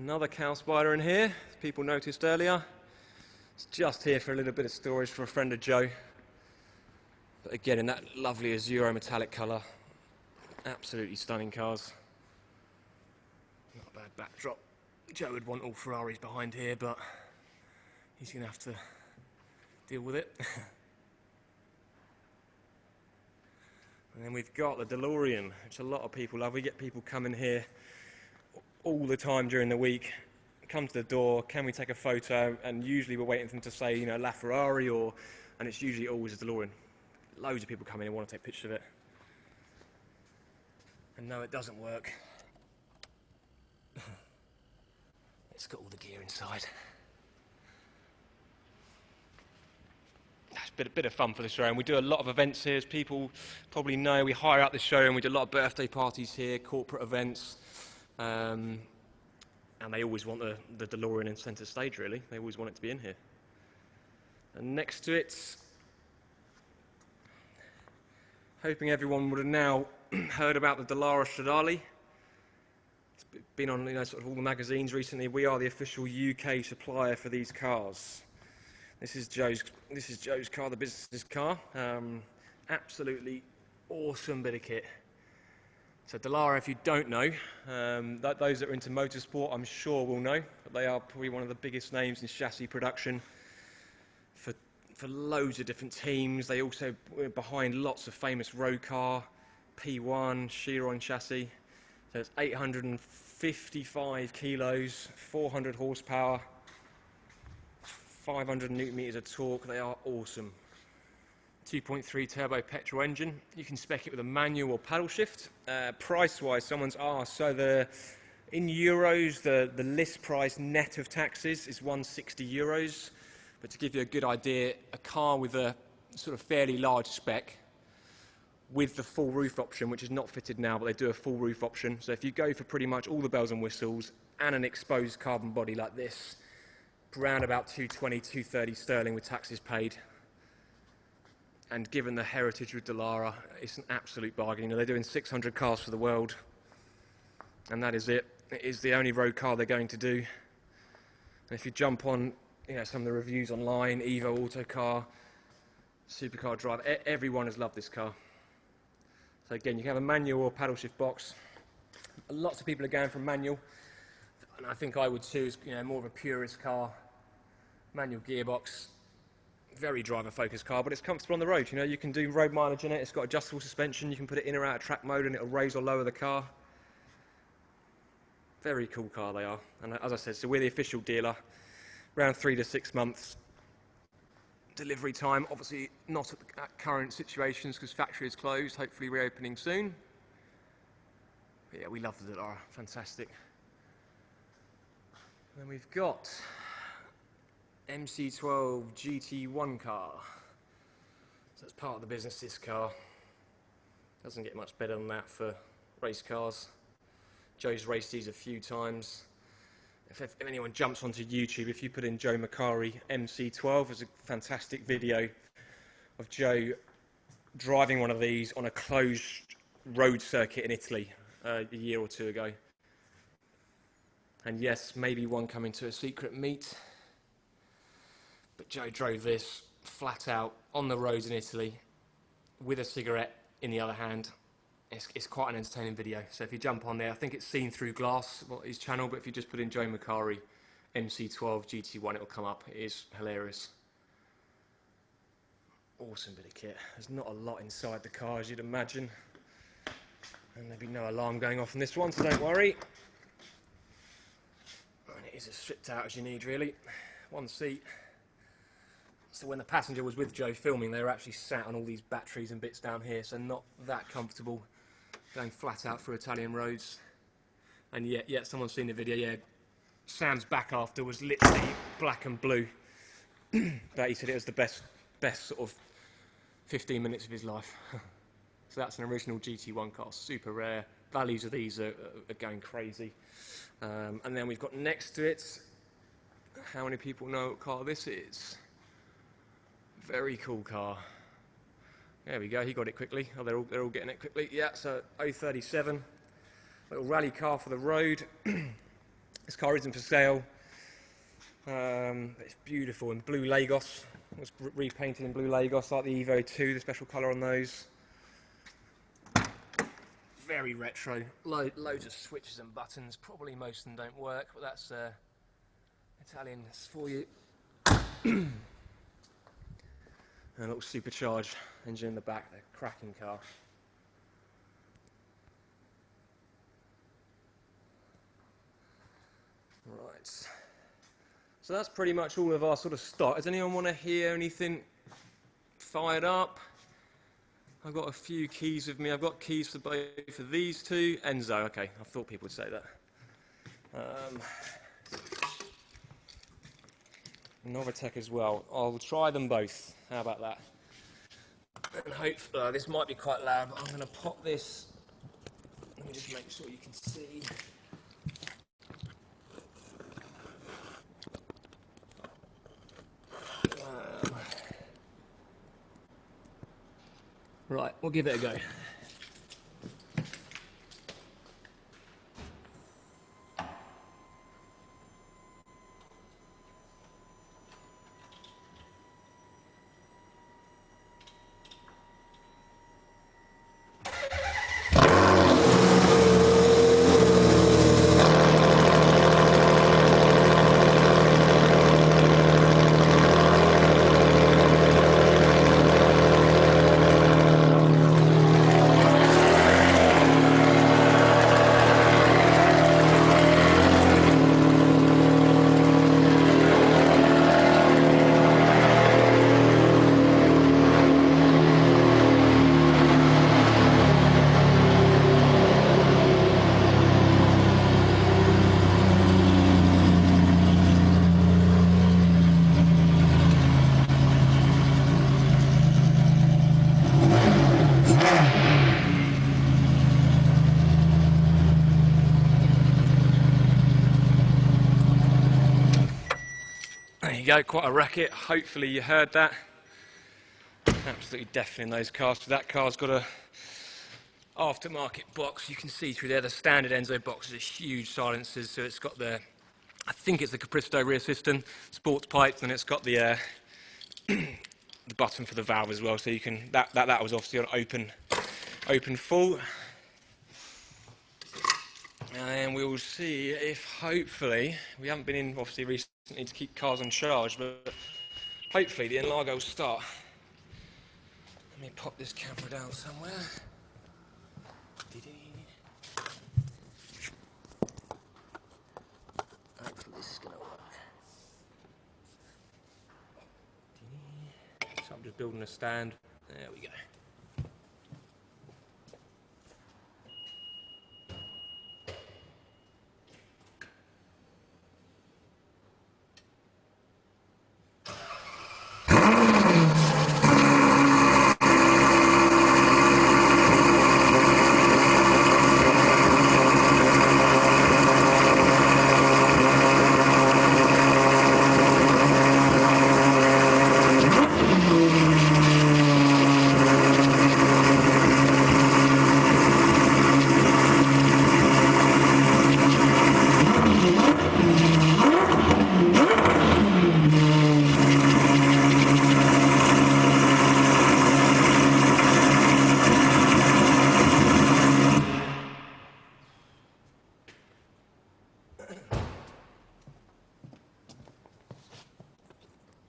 Another cow spider in here, as people noticed earlier. It's just here for a little bit of storage for a friend of Joe. But again, in that lovely Azzurro metallic colour. Absolutely stunning cars. Not a bad backdrop. Joe would want all Ferraris behind here, but he's going to have to deal with it. And then we've got the DeLorean, which a lot of people love. We get people coming here all the time during the week, come to the door, can we take a photo? And usually we're waiting for them to say, you know, La Ferrari, and it's usually always a DeLorean. Loads of people come in and want to take pictures of it. And no, it doesn't work. It's got all the gear inside. It's a bit of fun for the showroom. We do a lot of events here, as people probably know. We hire out the showroom. We do a lot of birthday parties here, corporate events. And they always want the DeLorean in centre stage, really. They always want it to be in here. And next to it, hoping everyone would have now heard about the Dallara Stradale. It's been on, you know, sort of all the magazines recently. We are the official UK supplier for these cars. This is Joe's car, the business's car. Absolutely awesome bit of kit. So Dallara, if you don't know, those that are into motorsport, I'm sure will know. But they are probably one of the biggest names in chassis production for loads of different teams. They also were behind lots of famous road car, P1, Chiron chassis. So it's 855 kilos, 400 horsepower, 500 newton meters of torque. They are awesome. 2.3 turbo petrol engine. You can spec it with a manual or paddle shift. Price-wise, someone's asked. So in euros, the list price net of taxes is 160 euros. But to give you a good idea, a car with a sort of fairly large spec, with the full roof option, which is not fitted now, but they do a full roof option. So if you go for pretty much all the bells and whistles and an exposed carbon body like this, around about 220, 230 sterling with taxes paid. And given the heritage with Dallara, it's an absolute bargain. You know, they're doing 600 cars for the world, and that is it. It is the only road car they're going to do. And if you jump on, you know, some of the reviews online, Evo Autocar, Supercar Drive, everyone has loved this car. So again, you can have a manual or paddle shift box. Lots of people are going for manual, and I think I would too. As, you know, more of a purist car, manual gearbox. Very driver-focused car, but it's comfortable on the road. You know, you can do road mileage in it. It's got adjustable suspension. You can put it in or out of track mode, and it'll raise or lower the car. Very cool car they are. And as I said, so we're the official dealer. Around 3 to 6 months delivery time. Obviously, not at current situations because factory is closed. Hopefully, reopening soon. But yeah, we love the Dallara. Fantastic. And then we've got MC12 GT1 car. So it's part of the business, this car. Doesn't get much better than that for race cars. Joe's raced these a few times. If anyone jumps onto YouTube, if you put in Joe Macari MC12, there's a fantastic video of Joe driving one of these on a closed road circuit in Italy a year or two ago. And yes, maybe one coming to a secret meet. But Joe drove this flat out on the roads in Italy with a cigarette in the other hand. It's quite an entertaining video. So if you jump on there, I think it's seen through glass, his channel, but if you just put in Joe Macari MC12 GT1, it'll come up. It is hilarious. Awesome bit of kit. There's not a lot inside the car, as you'd imagine. And there'll be no alarm going off on this one, so don't worry. And it is as stripped out as you need, really. One seat. So when the passenger was with Joe filming, they were actually sat on all these batteries and bits down here, so not that comfortable. going flat out through Italian roads. And yet someone's seen the video, yeah. Sam's back after was literally black and blue. But he said it was the best sort of 15 minutes of his life. So that's an original GT1 car, super rare. Values of these are going crazy. And then we've got next to it, how many people know what car this is? Very cool car. There we go, he got it quickly. Oh, they're all getting it quickly. Yeah, so 037, little rally car for the road. This car isn't for sale. It's beautiful in blue Lagos. It was repainted in blue Lagos, like the Evo 2, the special colour on those. Very retro. Loads of switches and buttons. Probably most of them don't work, but that's Italian for you. And a little supercharged engine in the back. A cracking car. Right. So that's pretty much all of our sort of stock. Does anyone want to hear anything fired up? I've got a few keys with me. I've got keys for both of these two. Enzo, okay. I thought people would say that. Nava Tech as well. I'll try them both. How about that? And hope this might be quite loud, but I'm going to pop this. Let me just make sure you can see. Right, we'll give it a go. There you go, quite a racket. Hopefully you heard that. Absolutely deafening in those cars. So that car's got a aftermarket box. You can see through there the standard Enzo box is huge silencers. So it's got the, I think it's the Capristo rear system, sports pipes, and it's got the the button for the valve as well. So you can that was obviously on open full. And we will see if hopefully, we haven't been in obviously recently to keep cars on charge, but hopefully the Enlago will start. Let me pop this camera down somewhere. Hopefully this is going to work. So I'm just building a stand. There we go.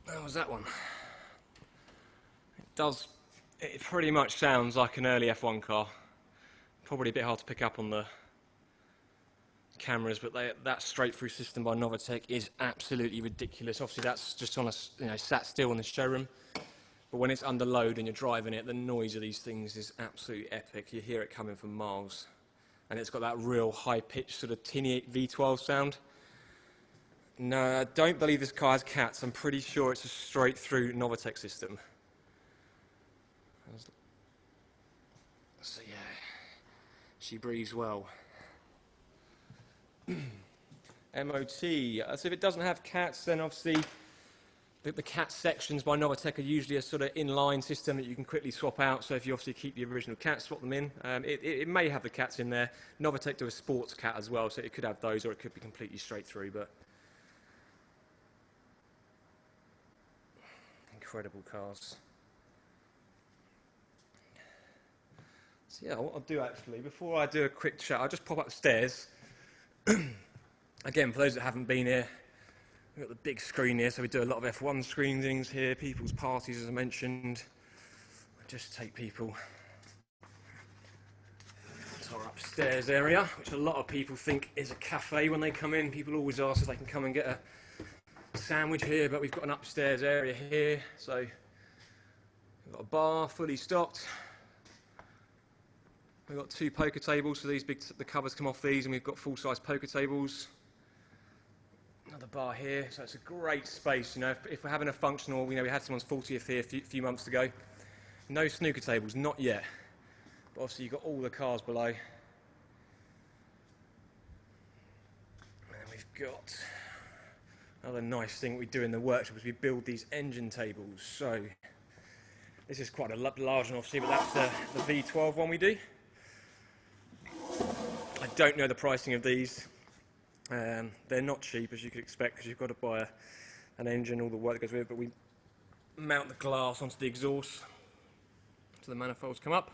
How was that one? It pretty much sounds like an early F1 car. Probably a bit hard to pick up on the cameras, but that straight-through system by Nava Tech is absolutely ridiculous. Obviously, that's just on a sat still in the showroom. But when it's under load and you're driving it, the noise of these things is absolutely epic. You hear it coming from miles. And it's got that real high-pitched sort of tinny V12 sound. No, I don't believe this car has cats. I'm pretty sure it's a straight-through Nava Tech system. So yeah, she breathes well. MOT, so if it doesn't have cats, then obviously the cat sections by Nava Tech are usually a sort of inline system that you can quickly swap out. So if you obviously keep the original cats, swap them in. It may have the cats in there. Nava Tech do a sports cat as well, so it could have those, or it could be completely straight through. But incredible cars. So yeah, what I'll do actually, before I do a quick chat, I'll just pop up the stairs. Again, for those that haven't been here, we've got the big screen here, so we do a lot of F1 screenings here, people's parties, as I mentioned. I just take people to our upstairs area, which a lot of people think is a cafe when they come in. People always ask if they can come and get a sandwich here, but we've got an upstairs area here, so we've got a bar fully stocked. We've got 2 poker tables, so the covers come off these, and we've got full-size poker tables. Another bar here, so it's a great space. You know, if we're having a functional, we had someone's 40th here a few months ago. No snooker tables, not yet. But obviously you've got all the cars below. And we've got another nice thing we do in the workshop is we build these engine tables. So this is quite a large one, obviously, but that's the V12 one we do. I don't know the pricing of these. They're not cheap, as you could expect, because you've got to buy an engine, all the work that goes with it, but we mount the glass onto the exhaust so the manifolds come up.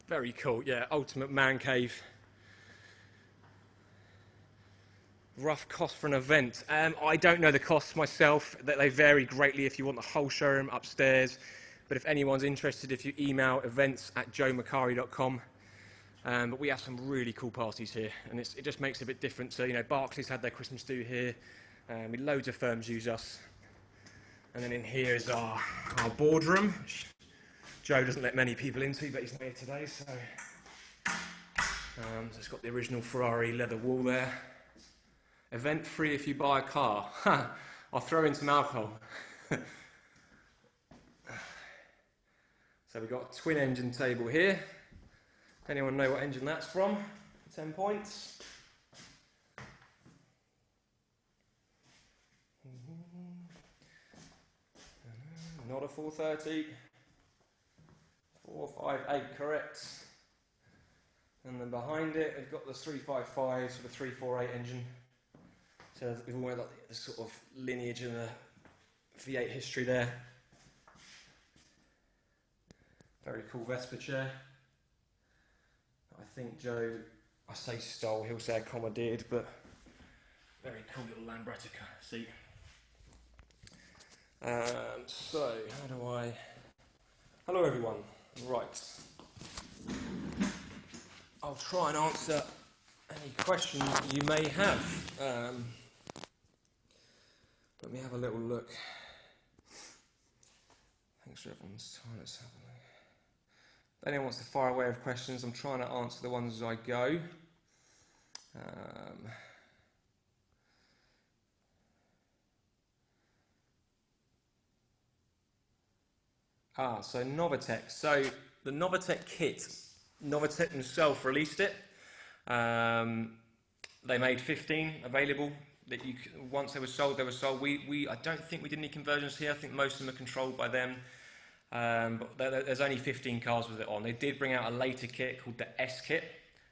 Very cool, yeah, ultimate man cave. Rough cost for an event. I don't know the costs myself. They vary greatly if you want the whole showroom upstairs, but if anyone's interested, if you email events@joemacari.com. But we have some really cool parties here, and it just makes it a bit different. So, Barclays had their Christmas do here, loads of firms use us. And then in here is our boardroom, which Joe doesn't let many people into, but he's not here today, so. So it's got the original Ferrari leather wall there. Event free if you buy a car. I'll throw in some alcohol. So we've got a twin engine table here. Anyone know what engine that's from? 10 points. Not a 430. 458, correct. And then behind it, we've got the 355, so the 348 engine. So we've all got the sort of lineage and the V8 history there. Very cool Vespa chair. I think Joe, I say stole, he'll say accommodated, but very cool little Lambretta seat. So, how do I... Hello everyone. Right. I'll try and answer any questions you may have. Let me have a little look. Thanks for everyone's time. Let's have a look. If anyone wants to fire away with questions, I'm trying to answer the ones as I go. So Nava Tech. So the Nava Tech kit, Nava Tech themselves released it. They made 15 available. That once they were sold, they were sold. I don't think we did any conversions here. I think most of them are controlled by them. But there's only 15 cars with it on. They did bring out a later kit called the S kit.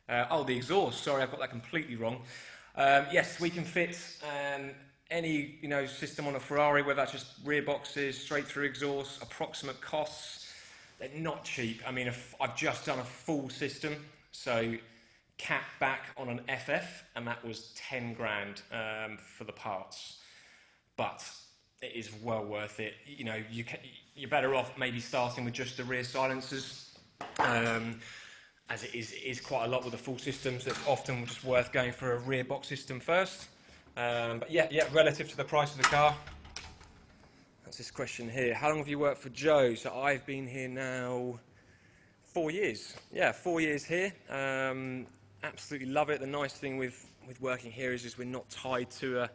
The exhaust. Sorry, I've got that completely wrong. Yes, we can fit any system on a Ferrari, whether that's just rear boxes, straight through exhaust. Approximate costs. They're not cheap. I mean, I've just done a full system, so cap back on an FF, and that was 10 grand for the parts. But it is well worth it. You're better off maybe starting with just the rear silencers, as it is quite a lot with the full system, so it's often just worth going for a rear box system first. But yeah, relative to the price of the car, That's this question here. How long have you worked for Joe? So I've been here now 4 years. Yeah, 4 years here. Absolutely love it. The nice thing with working here is we're not tied to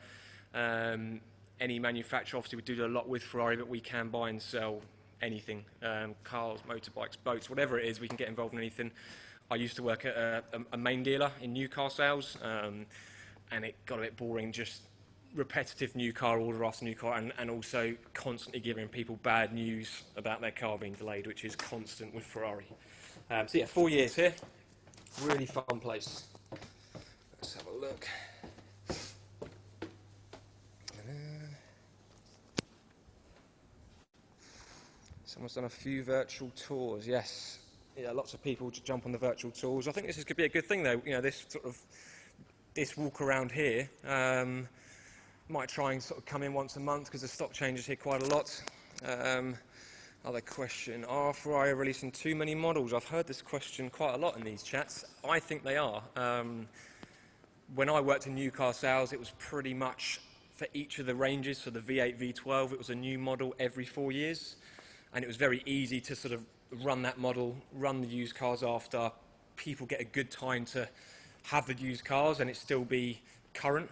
any manufacturer. Obviously, we do a lot with Ferrari, but we can buy and sell anything. Cars, motorbikes, boats, whatever it is, we can get involved in anything. I used to work at a main dealer in new car sales, and it got a bit boring, just repetitive new car order after new car, and also constantly giving people bad news about their car being delayed, which is constant with Ferrari. So yeah, 4 years here. Really fun place. Let's have a look. Someone's done a few virtual tours. Yes, yeah, lots of people to jump on the virtual tours. I think this could be a good thing, though. You know, this walk around here. Might try and sort of come in once a month because the stock changes here quite a lot. Other question: are Ferrari releasing too many models? I've heard this question quite a lot in these chats. I think they are. When I worked in new car sales, it was pretty much for each of the ranges. So the V8, V12, it was a new model every 4 years, and it was very easy to sort of run that model, run the used cars after. People get a good time to have the used cars and it still be current.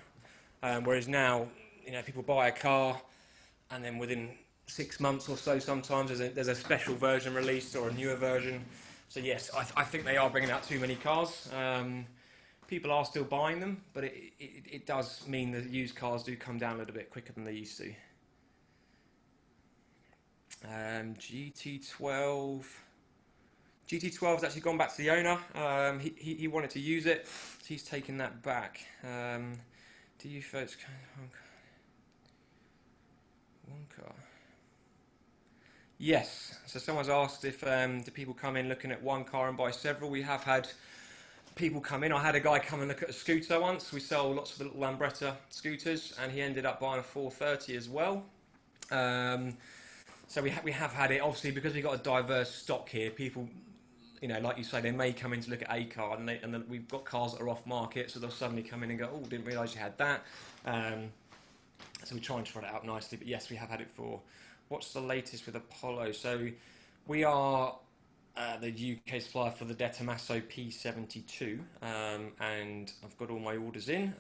Whereas now, you know, people buy a car and then within 6 months or so, sometimes there's a special version released or a newer version. So yes, I think they are bringing out too many cars. People are still buying them, but it does mean that used cars do come down a little bit quicker than they used to. GT12's actually gone back to the owner. He wanted to use it, so he's taken that back. Do you folks one car? Yes. So someone's asked if do people come in looking at one car and buy several. We have had people come in. I had a guy come and look at a scooter once. We sell lots of the little Lambretta scooters, and he ended up buying a 430 as well. So we have had it, obviously, because we've got a diverse stock here. People, you know, like you say, they may come in to look at a car, and then we've got cars that are off market, so they'll suddenly come in and go, oh, didn't realise you had that. So we try and trot it out nicely, but yes, we have had it for. What's the latest with Apollo? So we are the UK supplier for the De Tomaso P72, and I've got all my orders in.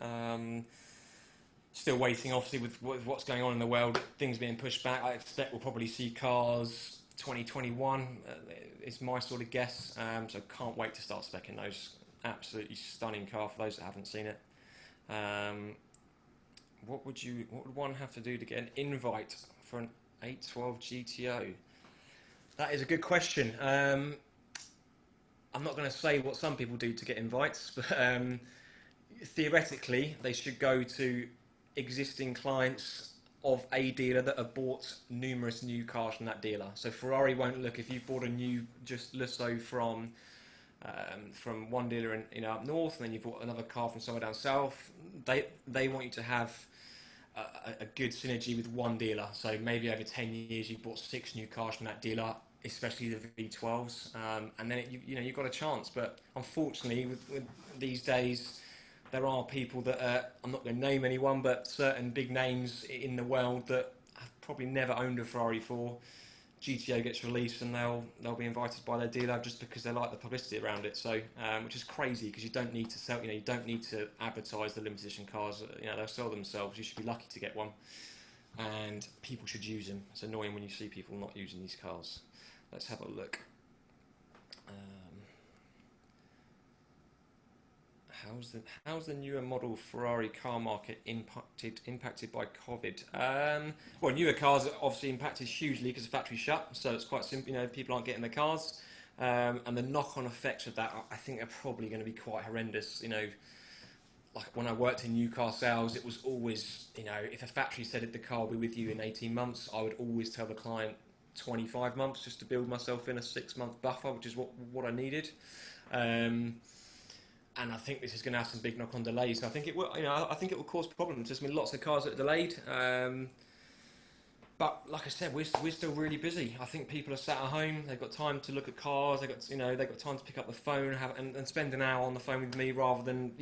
Still waiting, obviously, with what's going on in the world, things being pushed back. I expect we'll probably see cars 2021 is my sort of guess. So can't wait to start speccing those. Absolutely stunning car for those that haven't seen it. What would one have to do to get an invite for an 812 GTO? That is a good question. I'm not going to say what some people do to get invites, but theoretically they should go to existing clients of a dealer that have bought numerous new cars from that dealer. So Ferrari won't look if you've bought a new just Lusso from one dealer in up north, and then you bought another car from somewhere down south. They want you to have a good synergy with one dealer. So maybe over 10 years you've bought 6 new cars from that dealer, especially the V12s, and then you've got a chance. But unfortunately, with these days, there are people that I'm not going to name anyone, but certain big names in the world that have probably never owned a Ferrari before. GTO gets released and they'll be invited by their dealer just because they like the publicity around it. So which is crazy, because you don't need to sell. You don't need to advertise the limited edition cars. They'll sell themselves. You should be lucky to get one, and people should use them. It's annoying when you see people not using these cars. Let's have a look. How's the newer model Ferrari car market impacted by COVID? Well, newer cars are obviously impacted hugely because the factory's shut, so it's quite simple. People aren't getting their cars, and the knock-on effects of that, I think, are probably going to be quite horrendous. Like when I worked in new car sales, it was always, if a factory said the car will be with you in 18 months, I would always tell the client 25 months just to build myself in a 6-month buffer, which is what I needed. And I think this is going to have some big knock-on delays. So I think it will. I think it will cause problems. There's been lots of cars that are delayed, but like I said, we're still really busy. I think people are sat at home. They've got time to look at cars. They've got time to pick up the phone and spend an hour on the phone with me rather than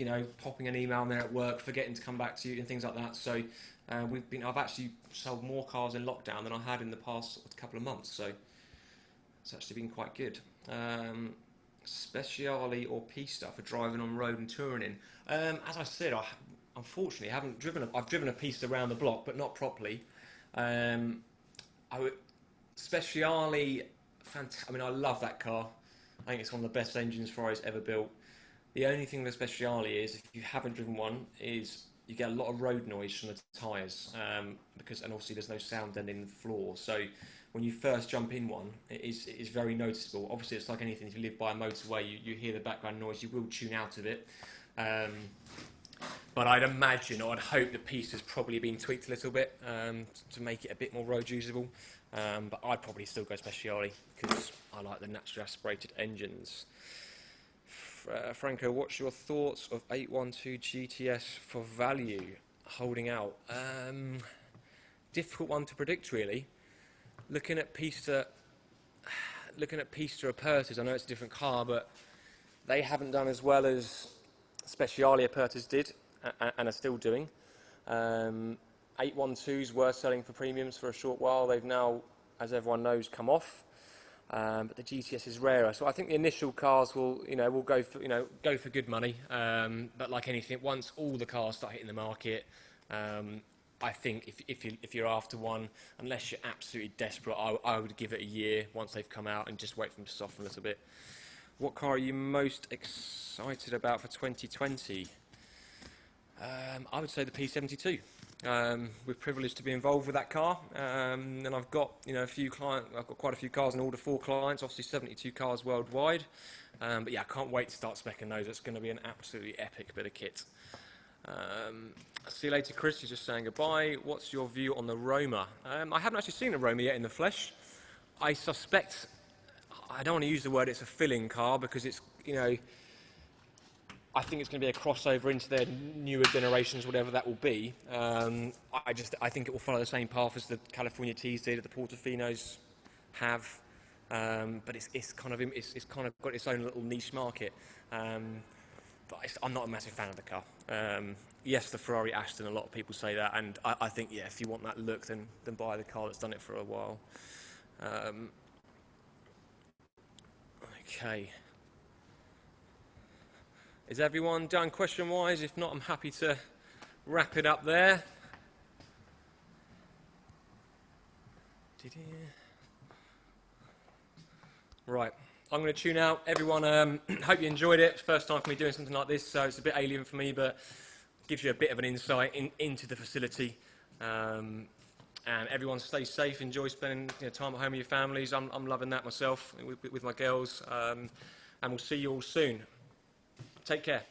popping an email and they're at work, forgetting to come back to you and things like that. So I've actually sold more cars in lockdown than I had in the past couple of months. So it's actually been quite good. Speciale or Pista for driving on road and touring in. As I said, unfortunately haven't driven. I've driven a Pista around the block, but not properly. Speciale, I mean, I love that car. I think it's one of the best engines Ferrari's ever built. The only thing with Speciale is, if you haven't driven one, is you get a lot of road noise from the tyres, and obviously there's no sound end in the floor. So when you first jump in one, it is very noticeable. Obviously, it's like anything. If you live by a motorway, you hear the background noise. You will tune out of it. But I'd imagine, or I'd hope, the piece has probably been tweaked a little bit to make it a bit more road usable. But I'd probably still go Speciale because I like the naturally aspirated engines. Franco, what's your thoughts of 812 GTS for value holding out? Difficult one to predict, really. Looking at Pista Apertas, I know it's a different car, but they haven't done as well as Speciale Apertas did and are still doing. 812s were selling for premiums for a short while. They've now, as everyone knows, come off. But the GTS is rarer, so I think the initial cars will go for good money. But like anything, once all the cars start hitting the market, I think if you're after one, unless you're absolutely desperate, I would give it a year once they've come out and just wait for them to soften a little bit. What car are you most excited about for 2020? I would say the P72. We're privileged to be involved with that car, and I've got I've got quite a few cars in order for clients. Obviously, 72 cars worldwide. But yeah, I can't wait to start speccing those. It's going to be an absolutely epic bit of kit. See you later, Chris. You're just saying goodbye. What's your view on the Roma? I haven't actually seen a Roma yet in the flesh. I suspect, I don't want to use the word it's a filling car, because it's, I think it's going to be a crossover into their newer generations, whatever that will be. I think it will follow the same path as the California T's did, that the Portofinos have, but it's kind of got its own little niche market. But I'm not a massive fan of the car. Yes, the Ferrari Aston, a lot of people say that, and I think, yeah, if you want that look, then buy the car that's done it for a while. Okay. Is everyone done question-wise? If not, I'm happy to wrap it up there. Right, I'm going to tune out. Everyone, hope you enjoyed it. First time for me doing something like this, so it's a bit alien for me, but gives you a bit of an insight into the facility. And everyone stay safe, enjoy spending time at home with your families. I'm loving that myself with my girls. And we'll see you all soon. Take care.